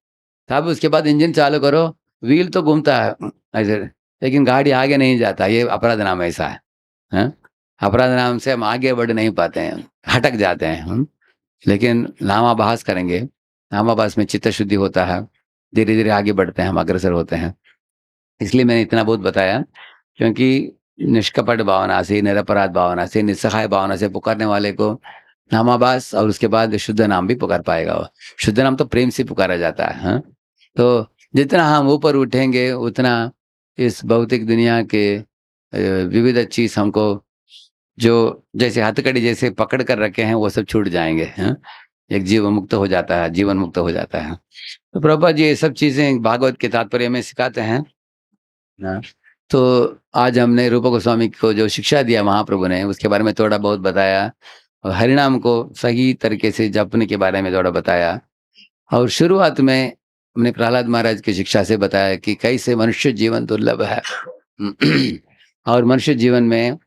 तब उसके बाद इंजन चालू करो, व्हील तो घूमता है ऐसे, लेकिन गाड़ी आगे नहीं जाता, ये अपराध नाम ऐसा है, हाँ? अपराध नाम से हम आगे बढ़ नहीं पाते हैं, हटक जाते हैं हम। लेकिन नामाभास करेंगे, नामाभास में चित्त शुद्धि होता है, धीरे-धीरे आगे बढ़ते हैं हम, अग्रसर होते हैं। इसलिए मैंने इतना बहुत बताया, क्योंकि निष्कपट भावना से, निरपराध भावना से, निस्सहाय भावना से पुकारने वाले को नामाभास और उसके बाद शुद्ध नाम भी पुकार पाएगा वो। शुद्ध नाम तो प्रेम से पुकारा जाता है, हाँ? तो जितना हम ऊपर उठेंगे, उतना इस भौतिक दुनिया के विविध चीज़ हमको, जो जैसे हथकड़ी जैसे पकड़ कर रखे हैं, वो सब छूट जाएँगे, हाँ? एक जीव मुक्त हो जाता है, जीवन मुक्त हो जाता है। तो प्रभुपाद जी ये सब चीज़ें भागवत के तात्पर्य में सिखाते हैं। हाँ। तो आज हमने रूप गोस्वामी को जो शिक्षा दिया महाप्रभु ने, उसके बारे में थोड़ा बहुत बताया, और हरिनाम को सही तरीके से जपने के बारे में थोड़ा बताया, और शुरुआत में हमने प्रहलाद महाराज की शिक्षा से बताया कि कैसे मनुष्य जीवन दुर्लभ है और मनुष्य जीवन में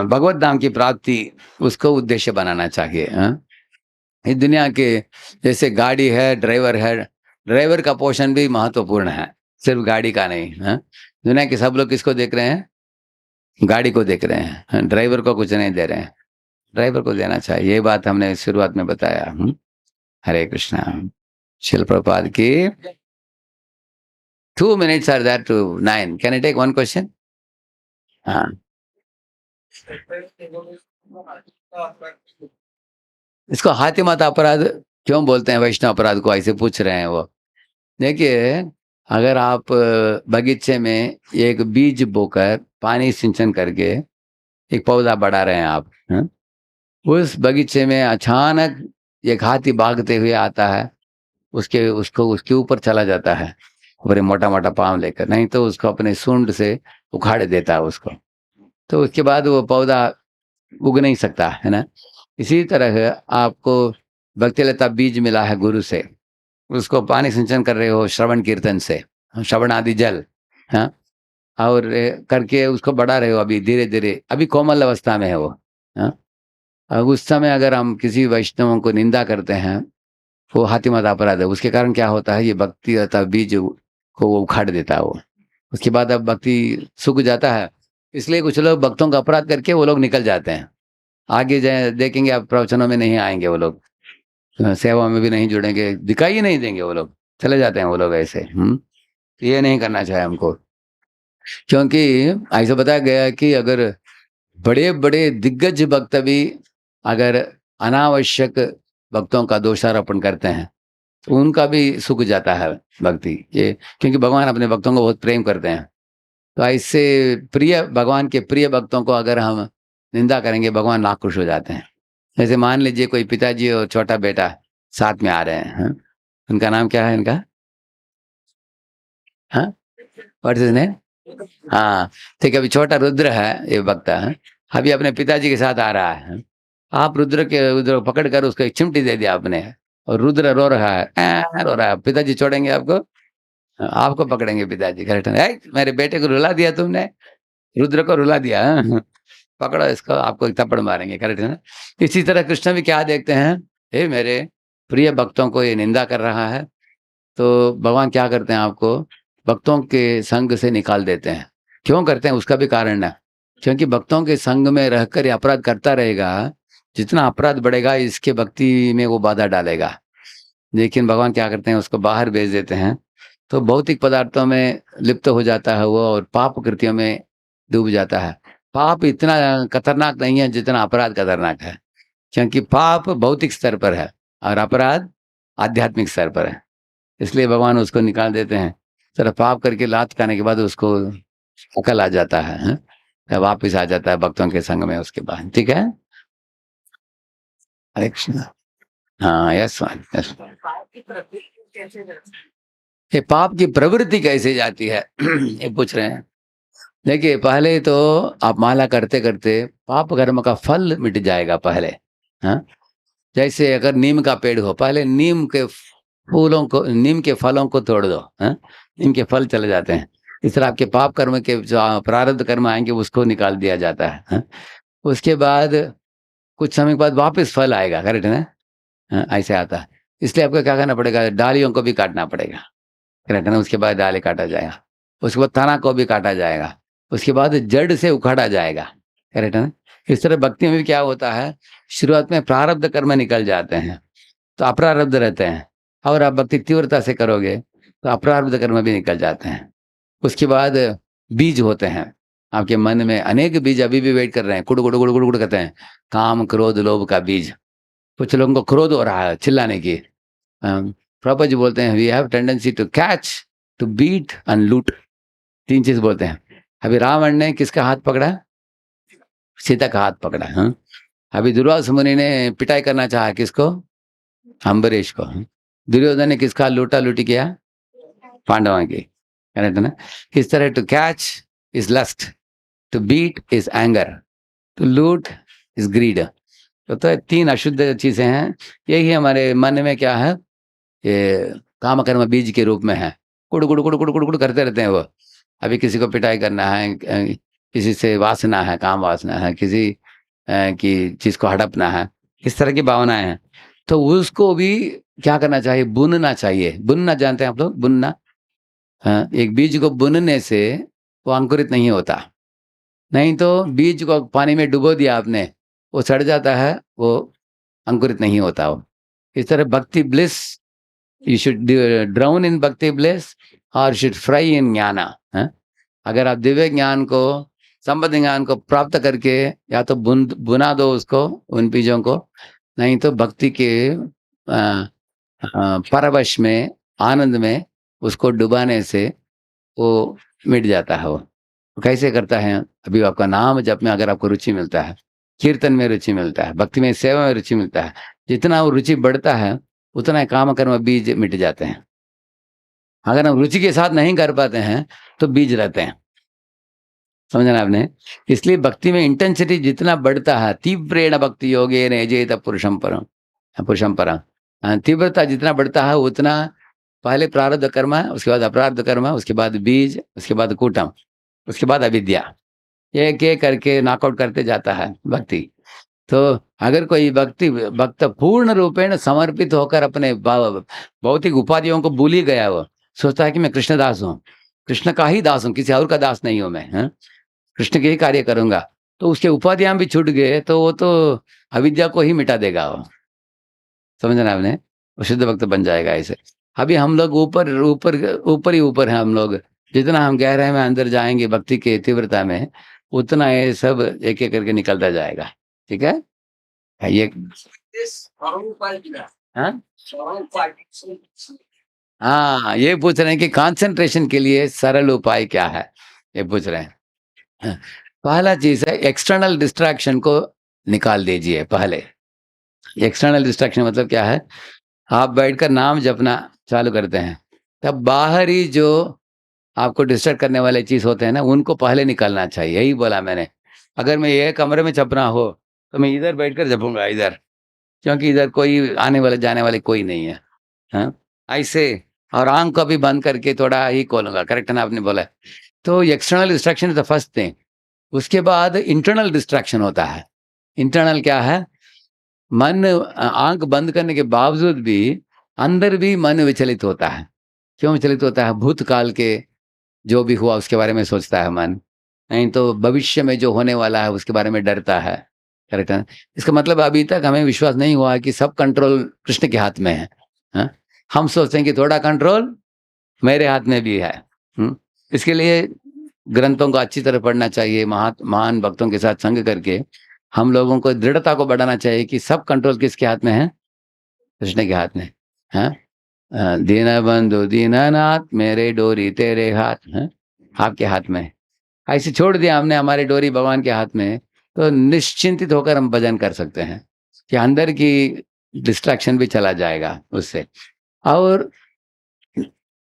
भगवत धाम की प्राप्ति, उसको उद्देश्य बनाना चाहिए, हाँ? इस दुनिया के जैसे गाड़ी है, ड्राइवर का पोर्शन भी महत्वपूर्ण है, सिर्फ गाड़ी का नहीं, हाँ? दुनिया के सब लोग किसको देख रहे हैं? गाड़ी को देख रहे हैं, हाँ? ड्राइवर को कुछ नहीं दे रहे हैं, ड्राइवर को देना चाहिए, ये बात हमने शुरुआत में बताया। हरे कृष्णा। शिल प्रपाद की 2 minutes are there to 9, can I take one question? हाँ, इसको हाथी माता अपराध क्यों बोलते हैं, वैष्णव अपराध को, ऐसे पूछ रहे हैं वो। देखिए, अगर आप बगीचे में एक बीज बोकर पानी सिंचन करके एक पौधा बढ़ा रहे हैं आप, हाँ? उस बगीचे में अचानक एक हाथी भागते हुए आता है, उसके ऊपर चला जाता है, बड़े मोटा-मोटा पाँव लेकर, नहीं तो उसको अपने सूंड से उखाड़ देता है उसको। तो उसके बाद वो पौधा उग नहीं सकता, है ना? इसी तरह आपको भक्तिलता बीज मिला है गुरु से, उसको पानी सिंचन कर रहे हो श्रवण कीर्तन से, श्रवण आदि जल, हाँ? और करके उसको बढ़ा रहे हो, अभी धीरे-धीरे, अभी कोमल अवस्था में है वो, हाँ? अब उस समय अगर हम किसी वैष्णव को निंदा करते हैं, वो हाथी-मत अपराध है। उसके कारण क्या होता है, ये भक्ति अथवा बीज को वो उखाड़ देता है वो। उसके बाद अब भक्ति सूख जाता है, इसलिए कुछ लोग भक्तों का अपराध करके वो लोग निकल जाते हैं। आगे जाए देखेंगे आप, प्रवचनों में नहीं आएँगे वो लोग, सेवा में भी नहीं जुड़ेंगे, दिखाई ही नहीं देंगे वो लोग, चले जाते हैं वो लोग ऐसे। ये नहीं करना चाहिए हमको, क्योंकि ऐसा बताया गया है कि अगर बड़े-बड़े दिग्गज भक्त भी अगर अनावश्यक भक्तों का दोषारोपण करते हैं, तो उनका भी सूख जाता है भक्ति, ये क्योंकि भगवान अपने भक्तों को बहुत प्रेम करते हैं। तो ऐसे भगवान के प्रिय भक्तों को अगर हम निंदा करेंगे, भगवान नाख खुश हो जाते हैं। जैसे मान लीजिए कोई पिताजी और छोटा बेटा साथ में आ रहे हैं, हाँ? उनका नाम क्या है इनका? हाँ? What is his name? हाँ, ठीक है, अभी छोटा रुद्र है, ये भक्त है, अभी अपने पिताजी के साथ आ रहा है, हाँ? आप रुद्र को पकड़ कर उसको एक चिमटी दे दिया आपने, और रुद्र रो रहा है, रो रहा है, पिताजी छोड़ेंगे आपको? आपको पकड़ेंगे पिताजी, करेक्ट है? मेरे बेटे को रुला दिया तुमने, रुद्र को रुला दिया, हाँ? पकड़ो इसको, आपको एक थप्पड़ मारेंगे, करेक्ट है ना? इसी तरह कृष्ण भी क्या देखते हैं, हे मेरे प्रिय भक्तों को ये निंदा कर रहा है, तो भगवान क्या करते हैं आपको भक्तों के संग से निकाल देते हैं। क्यों करते हैं उसका भी कारण है, क्योंकि भक्तों के संग में रहकर ये अपराध करता रहेगा, जितना अपराध बढ़ेगा इसके भक्ति में वो बाधा डालेगा। लेकिन भगवान क्या करते हैं उसको बाहर भेज देते हैं, तो भौतिक पदार्थों में लिप्त हो जाता है वो और पाप कृत्यों में डूब जाता है। पाप इतना खतरनाक नहीं है जितना अपराध खतरनाक है, क्योंकि पाप भौतिक स्तर पर है और अपराध आध्यात्मिक स्तर पर है। इसलिए भगवान उसको निकाल देते हैं। जरा पाप करके लात खाने के बाद उसको अकल आ जाता है, हैं? तब वापिस आ जाता है भक्तों के संग में उसके बाद। ठीक है, हरे कृष्ण। हाँ, यस यस। ये पाप की प्रवृत्ति कैसे जाती है ये पूछ रहे हैं। देखिए, पहले तो आप माला करते करते पाप कर्म का फल मिट जाएगा पहले। हाँ, जैसे अगर नीम का पेड़ हो, पहले नीम के फूलों को, नीम के फलों को तोड़ दो, हाँ? नीम के फल चले जाते हैं। इस तरह आपके पाप कर्म के जो प्रारब्ध कर्म आएंगे उसको निकाल दिया जाता है, हाँ? उसके बाद कुछ समय के बाद वापस फल आएगा, करेक्ट है ना? हाँ, ऐसे आता है। इसलिए आपको क्या करना पड़ेगा, डालियों को भी काटना पड़ेगा, करेक्ट है ना? उसके बाद डाली काटा जाएगा, उसके बाद तना को भी काटा जाएगा, उसके बाद जड़ से उखाड़ा जाएगा, करेक्ट है ना? इस तरह भक्ति में भी क्या होता है, शुरुआत में प्रारब्ध कर्म निकल जाते हैं तो अप्रारब्ध रहते हैं, और आप भक्ति तीव्रता से करोगे तो अप्रारब्ध कर्म भी निकल जाते हैं। उसके बाद बीज होते हैं, आपके मन में अनेक बीज अभी भी वेट कर रहे हैं, कुड़ कुड़ कुड़ कुड़ कुड़ कहते हैं, काम क्रोध लोभ का बीज। कुछ लोगों को क्रोध हो रहा है चिल्लाने की। प्रभुपा जी बोलते हैं we have tendency to catch, to beat and loot, तीन चीज बोलते हैं। अभी रावण ने किसका हाथ पकड़ा, सीता का हाथ पकड़ा। हाँ, अभी दुर्वासा मुनि ने पिटाई करना चाहा किसको, अम्बरीश को। दुर्योधन ने किसका लूटा लूटी किया, पांडवों की, करेक्ट है ना? इस तरह to catch is lust, to beat is anger, to loot is greed. तो तीन अशुद्ध चीजें हैं। यही हमारे मन में क्या है, ये काम कर्म बीज के रूप में है। कुड़ कुड़ कुड़ कुड़ कुड़ कुड़ करते रहते हैं वो। अभी किसी को पिटाई करना है, किसी से वासना है, काम वासना है, किसी की चीज को हड़पना है, इस तरह की भावनाएं हैं। तो उसको भी क्या करना चाहिए, बुनना चाहिए। बुनना जानते हैं आप लोग, बुनना? हाँ, एक बीज को बुनने से वो अंकुरित नहीं होता। नहीं तो बीज को पानी में डुबो दिया आपने, वो सड़ जाता है, वो अंकुरित नहीं होता वो। इस तरह भक्ति bliss, you should drown in भक्ति ब्लिस और शुड फ्राई इन ज्ञाना। अगर आप दिव्य ज्ञान को, संबद्ध ज्ञान को प्राप्त करके या तो बुना दो उसको, उन बीजों को, नहीं तो भक्ति के परवश में, आनंद में उसको डुबाने से वो मिट जाता है। वो कैसे करता है, अभी आपका नाम जप में अगर आपको रुचि मिलता है, कीर्तन में रुचि मिलता है, भक्ति में सेवा में रुचि मिलता है, जितना वो रुचि बढ़ता है उतना काम कर्म बीज मिट जाते हैं। अगर हम रुचि के साथ नहीं कर पाते हैं तो बीज रहते हैं, समझना आपने? इसलिए भक्ति में इंटेंसिटी जितना बढ़ता है, तीव्रेण भक्ति योगे नेजेत पुरुषम परम, पुरुषम परम, तीव्रता जितना बढ़ता है उतना पहले प्रारब्ध कर्म है, उसके बाद अपराध कर्म है, उसके बाद बीज, उसके बाद कूटम, उसके बाद अविद्या। एक एक करके नॉकआउट करते जाता है भक्ति। तो अगर कोई भक्त पूर्ण रूपेण समर्पित होकर अपने भौतिक उपाधियों को भूल ही गया, वो सोचता है कि मैं कृष्णदास हूँ, कृष्ण का ही दास हूँ, किसी और का दास नहीं हूँ मैं, है? कृष्ण के ही कार्य करूंगा, तो उसके उपाधियां भी छूट गए तो वो तो अविद्या को ही मिटा देगा वो, समझना आपने? वो शुद्ध भक्त बन जाएगा ऐसे। अभी हम लोग ऊपर ऊपर ऊपर ही ऊपर हैं हम लोग, जितना हम गहराई में अंदर जाएंगे भक्ति के तीव्रता में, उतना ये सब एक एक करके निकलता जाएगा। ठीक है, ये हाँ, हाँ, ये पूछ रहे हैं कि कंसंट्रेशन के लिए सरल उपाय क्या है, ये पूछ रहे हैं। हाँ, पहला चीज है एक्सटर्नल डिस्ट्रैक्शन को निकाल दीजिए पहले। एक्सटर्नल डिस्ट्रैक्शन मतलब क्या है, आप बैठकर नाम जपना चालू करते हैं, तब बाहरी जो आपको डिस्टर्ब करने वाले चीज होते हैं ना, उनको पहले निकालना चाहिए। यही बोला मैंने, अगर मैं ये कमरे में जपना हो तो मैं इधर बैठकर जपूंगा इधर, क्योंकि इधर कोई आने वाले जाने वाले कोई नहीं है, हाँ? ऐसे, और आंख को भी बंद करके थोड़ा ही खोलूंगा, करेक्ट है ना? आपने बोला। तो external distraction is the first thing. उसके बाद इंटरनल डिस्ट्रैक्शन होता है। इंटरनल क्या है, मन आँख बंद करने के बावजूद भी अंदर भी मन विचलित होता है। क्यों विचलित होता है? भूतकाल के जो भी हुआ उसके बारे में सोचता है मन, नहीं तो भविष्य में जो होने वाला है उसके बारे में डरता है। करेक्ट है ना? इसका मतलब अभी तक हमें विश्वास नहीं हुआ है कि सब कंट्रोल कृष्ण के हाथ में है। हाँ? हम सोचते हैं कि थोड़ा कंट्रोल मेरे हाथ में भी है। इसके लिए ग्रंथों को अच्छी तरह पढ़ना चाहिए, महान भक्तों के साथ संग करके हम लोगों को दृढ़ता को बढ़ाना चाहिए कि सब कंट्रोल किसके हाथ में है? कृष्ण के हाथ में। हाँ? दीन बंधु दीनानाथ मेरे डोरी तेरे हाथ है, आपके हाथ में। ऐसे छोड़ दिया हमने हमारी डोरी भगवान के हाथ में, तो निश्चिंतित होकर हम भजन कर सकते हैं कि अंदर की डिस्ट्रैक्शन भी चला जाएगा उससे। और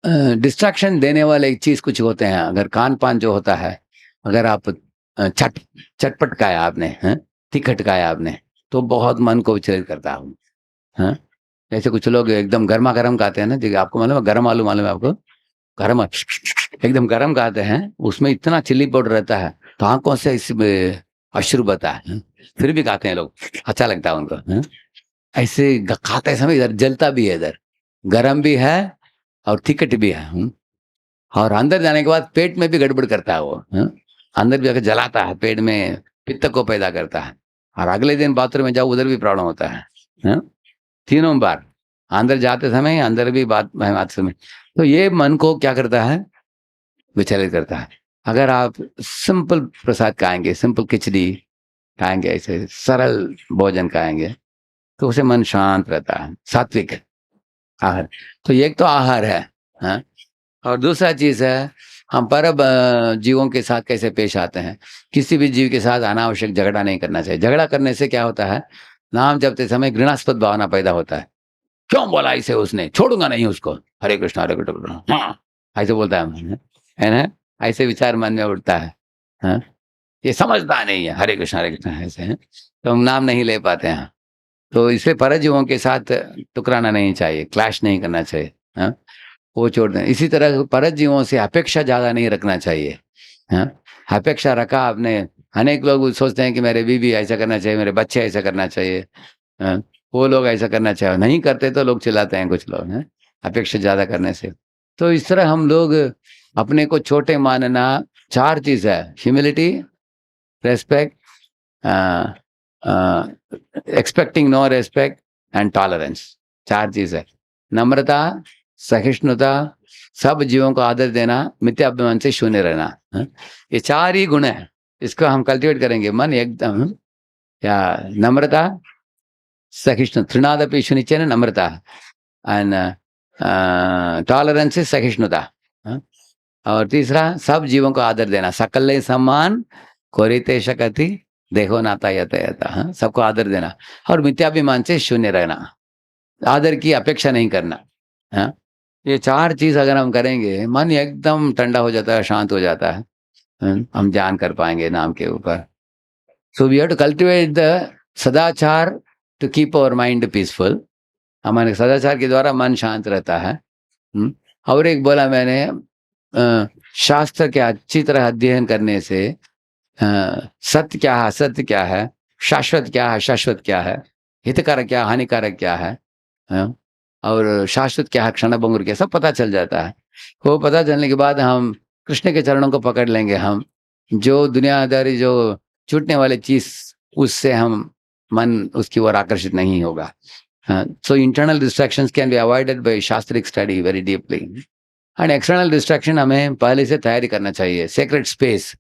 डिस्ट्रैक्शन देने वाले एक चीज कुछ होते हैं। अगर खान पान जो होता है, अगर आप चटपट खाया आपने, तीखट खाया आपने, तो बहुत मन को विचलित करता है। हाँ? जैसे कुछ लोग एकदम गर्मा गर्म खाते हैं ना, जैसे आपको मालूम है, गरम आलू मालूम है आपको? गरम एकदम गरम खाते हैं, उसमें इतना चिल्ली पाउडर रहता है, तो आंखों से इसमें अश्रु बहता है, फिर भी खाते हैं लोग, अच्छा लगता है उनको। ऐसे खाते समय इधर जलता भी है, इधर गरम भी है और तिखट भी है। और अंदर जाने के बाद पेट में भी गड़बड़ करता है वो। अंदर भी जाकर जलाता है, पेट में पित्त को पैदा करता है, और अगले दिन बाथरूम में जाओ उधर भी प्रॉब्लम होता है। तीनों बार अंदर जाते समय, अंदर भी बात आते समय। तो ये मन को क्या करता है? विचलित करता है। अगर आप सिंपल प्रसाद खाएंगे, सिंपल खिचड़ी खाएंगे, ऐसे सरल भोजन खाएंगे, तो उसे मन शांत रहता है। सात्विक आहार, तो एक तो आहार है। हाँ? और दूसरा चीज है, हम पर जीवों के साथ कैसे पेश आते हैं। किसी भी जीव के साथ अनावश्यक झगड़ा नहीं करना चाहिए। झगड़ा करने से क्या होता है? नाम जपते समय घृणास्पद भावना पैदा होता है। क्यों बोला इसे उसने, छोड़ूंगा नहीं उसको, हरे कृष्णा हरे कृष्ण, हाँ, ऐसे बोलता है ना? ऐसे विचार मन में उठता है। हाँ? ये समझता नहीं है, हरे कृष्ण ऐसे है, तो हम नाम नहीं ले पाते हैं। तो इसलिए परजीवों के साथ टकराना नहीं चाहिए, क्लैश नहीं करना चाहिए। हाँ? वो छोड़ दें। इसी तरह परजीवों से अपेक्षा ज्यादा नहीं रखना चाहिए। हाँ? अपेक्षा रखा आपने, अनेक लोग सोचते हैं कि मेरे बीवी ऐसा करना चाहिए, मेरे बच्चे ऐसा करना चाहिए, हाँ? वो लोग ऐसा करना चाहिए, नहीं करते तो लोग चिल्लाते हैं कुछ लोग, हैं अपेक्षा ज्यादा करने से। तो इस तरह हम लोग अपने को छोटे मानना, चार चीज है: humility, respect, expecting no respect and tolerance. चार चीज है: नम्रता, सहिष्णुता, सब जीवों को आदर देना, मिथ्याभिमान से शून्य रहना। ये चार ही गुण है, इसको हम कल्टिवेट करेंगे। मन एकदम, या नम्रता, सहिष्णु, तृणादपि शुनिचेन नम्रता, एंड टॉलरेंस से सहिष्णुता। और तीसरा, सब जीवों को आदर देना, सकल सम्मान कोरिते शकति देखो नाता यता यता। सबको आदर देना, और मिथ्याभिमान से शून्य रहना, आदर की अपेक्षा नहीं करना। हाँ? ये चार चीज अगर हम करेंगे, मन एकदम ठंडा हो जाता है, शांत हो जाता है। हम ध्यान कर पाएंगे नाम के ऊपर। So we have to cultivate the sadachar to keep our mind peaceful. हमारे सदाचार के द्वारा मन शांत रहता है। और एक बोला मैंने, शास्त्र के अच्छी तरह अध्ययन करने से सत्य क्या है, असत्य क्या है, शाश्वत क्या है, शाश्वत क्या है, हितकारक क्या, हानिकारक क्या है, और शाश्वत क्या है, क्षणभंगुर क्या, सब पता चल जाता है। वो पता चलने के बाद हम कृष्ण के चरणों को पकड़ लेंगे। हम जो दुनियादारी, जो छूटने वाली चीज, उससे हम मन उसकी ओर आकर्षित नहीं होगा। So internal distractions can be avoided by शास्त्रिक study very deeply. And external distraction हमें पहले से तैयारी करना चाहिए। सेक्रेट स्पेस,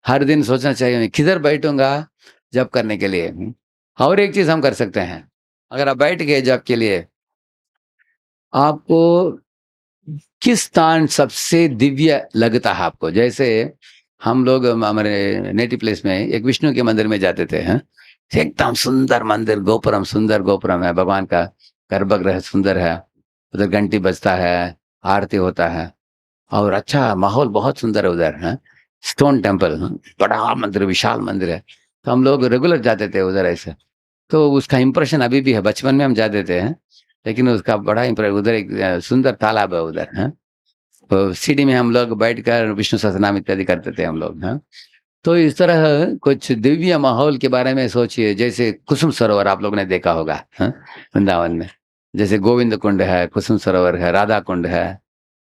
हर दिन सोचना चाहिए मैं किधर बैठूंगा जब करने के लिए। और एक चीज हम कर सकते हैं, अगर आप बैठ गए जब के लिए, आपको किस स्थान सबसे दिव्य लगता है आपको? जैसे हम लोग हमारे नेटिव प्लेस में एक विष्णु के मंदिर में जाते थे। हैं? एकदम सुंदर मंदिर, गोपुरम, सुंदर गोपुरम है, भगवान का गर्भगृह सुंदर है, उधर घंटी बजता है, आरती होता है, और अच्छा माहौल बहुत सुंदर है उधर। है स्टोन टेम्पल, बड़ा मंदिर, विशाल मंदिर है। तो हम लोग रेगुलर जाते थे उधर ऐसे। तो उसका इंप्रेशन अभी भी है, बचपन में हम जाते थे। हैं? लेकिन उसका बड़ा इंप्रेशन, उधर एक सुंदर तालाब है उधर। है तो सीढ़ी में हम लोग बैठकर विष्णु सहस्त्रनाम इत्यादि करते थे हम लोग। हैं? तो इस तरह कुछ दिव्य माहौल के बारे में सोचिए, जैसे कुसुम सरोवर आप लोगों ने देखा होगा, हाँ, वृंदावन में। जैसे गोविंद कुंड है, कुसुम सरोवर है, राधा कुंड है,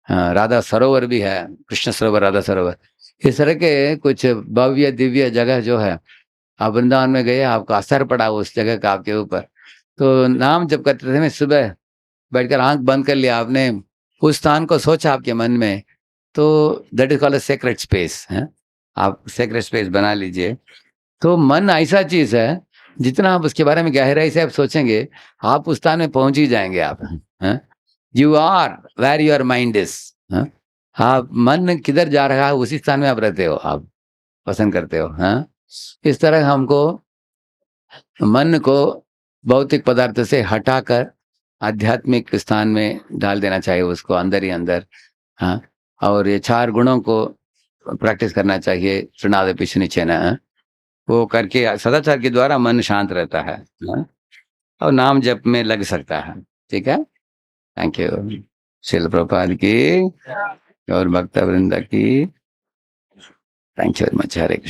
हाँ, राधा सरोवर भी है, कृष्ण सरोवर, राधा सरोवर। इस तरह के कुछ भव्य दिव्य जगह जो है, आप वृंदावन में गए, आपको असर पड़ा उस जगह का आपके ऊपर। तो नाम जब करते थे, मैं सुबह बैठकर आंख बंद कर लिया, आपने उस स्थान को सोचा आपके मन में, तो that is called a secret space है। आप सेक्रेट स्पेस बना लीजिए। तो मन ऐसा चीज है, जितना आप उसके बारे में गहराई से आप सोचेंगे, आप उस स्थान में पहुंच ही जाएंगे आप। You are where your mind is. आप मन किधर जा रहा है, उसी स्थान में आप रहते हो, आप पसंद करते हो। हाँ, इस तरह हमको मन को भौतिक पदार्थ से हटाकर आध्यात्मिक स्थान में डाल देना चाहिए, उसको अंदर ही अंदर। हाँ, और ये 4 गुणों को प्रैक्टिस करना चाहिए, तृणादपि पिछ निचेन। वो करके सदाचार के द्वारा मन शांत रहता है, हाँ? और नाम जप में लग सकता है। ठीक है, थैंक यू। शिल प्रभुपाद की और भक्त वृंदा की। Thank you very much. Hare Krishna.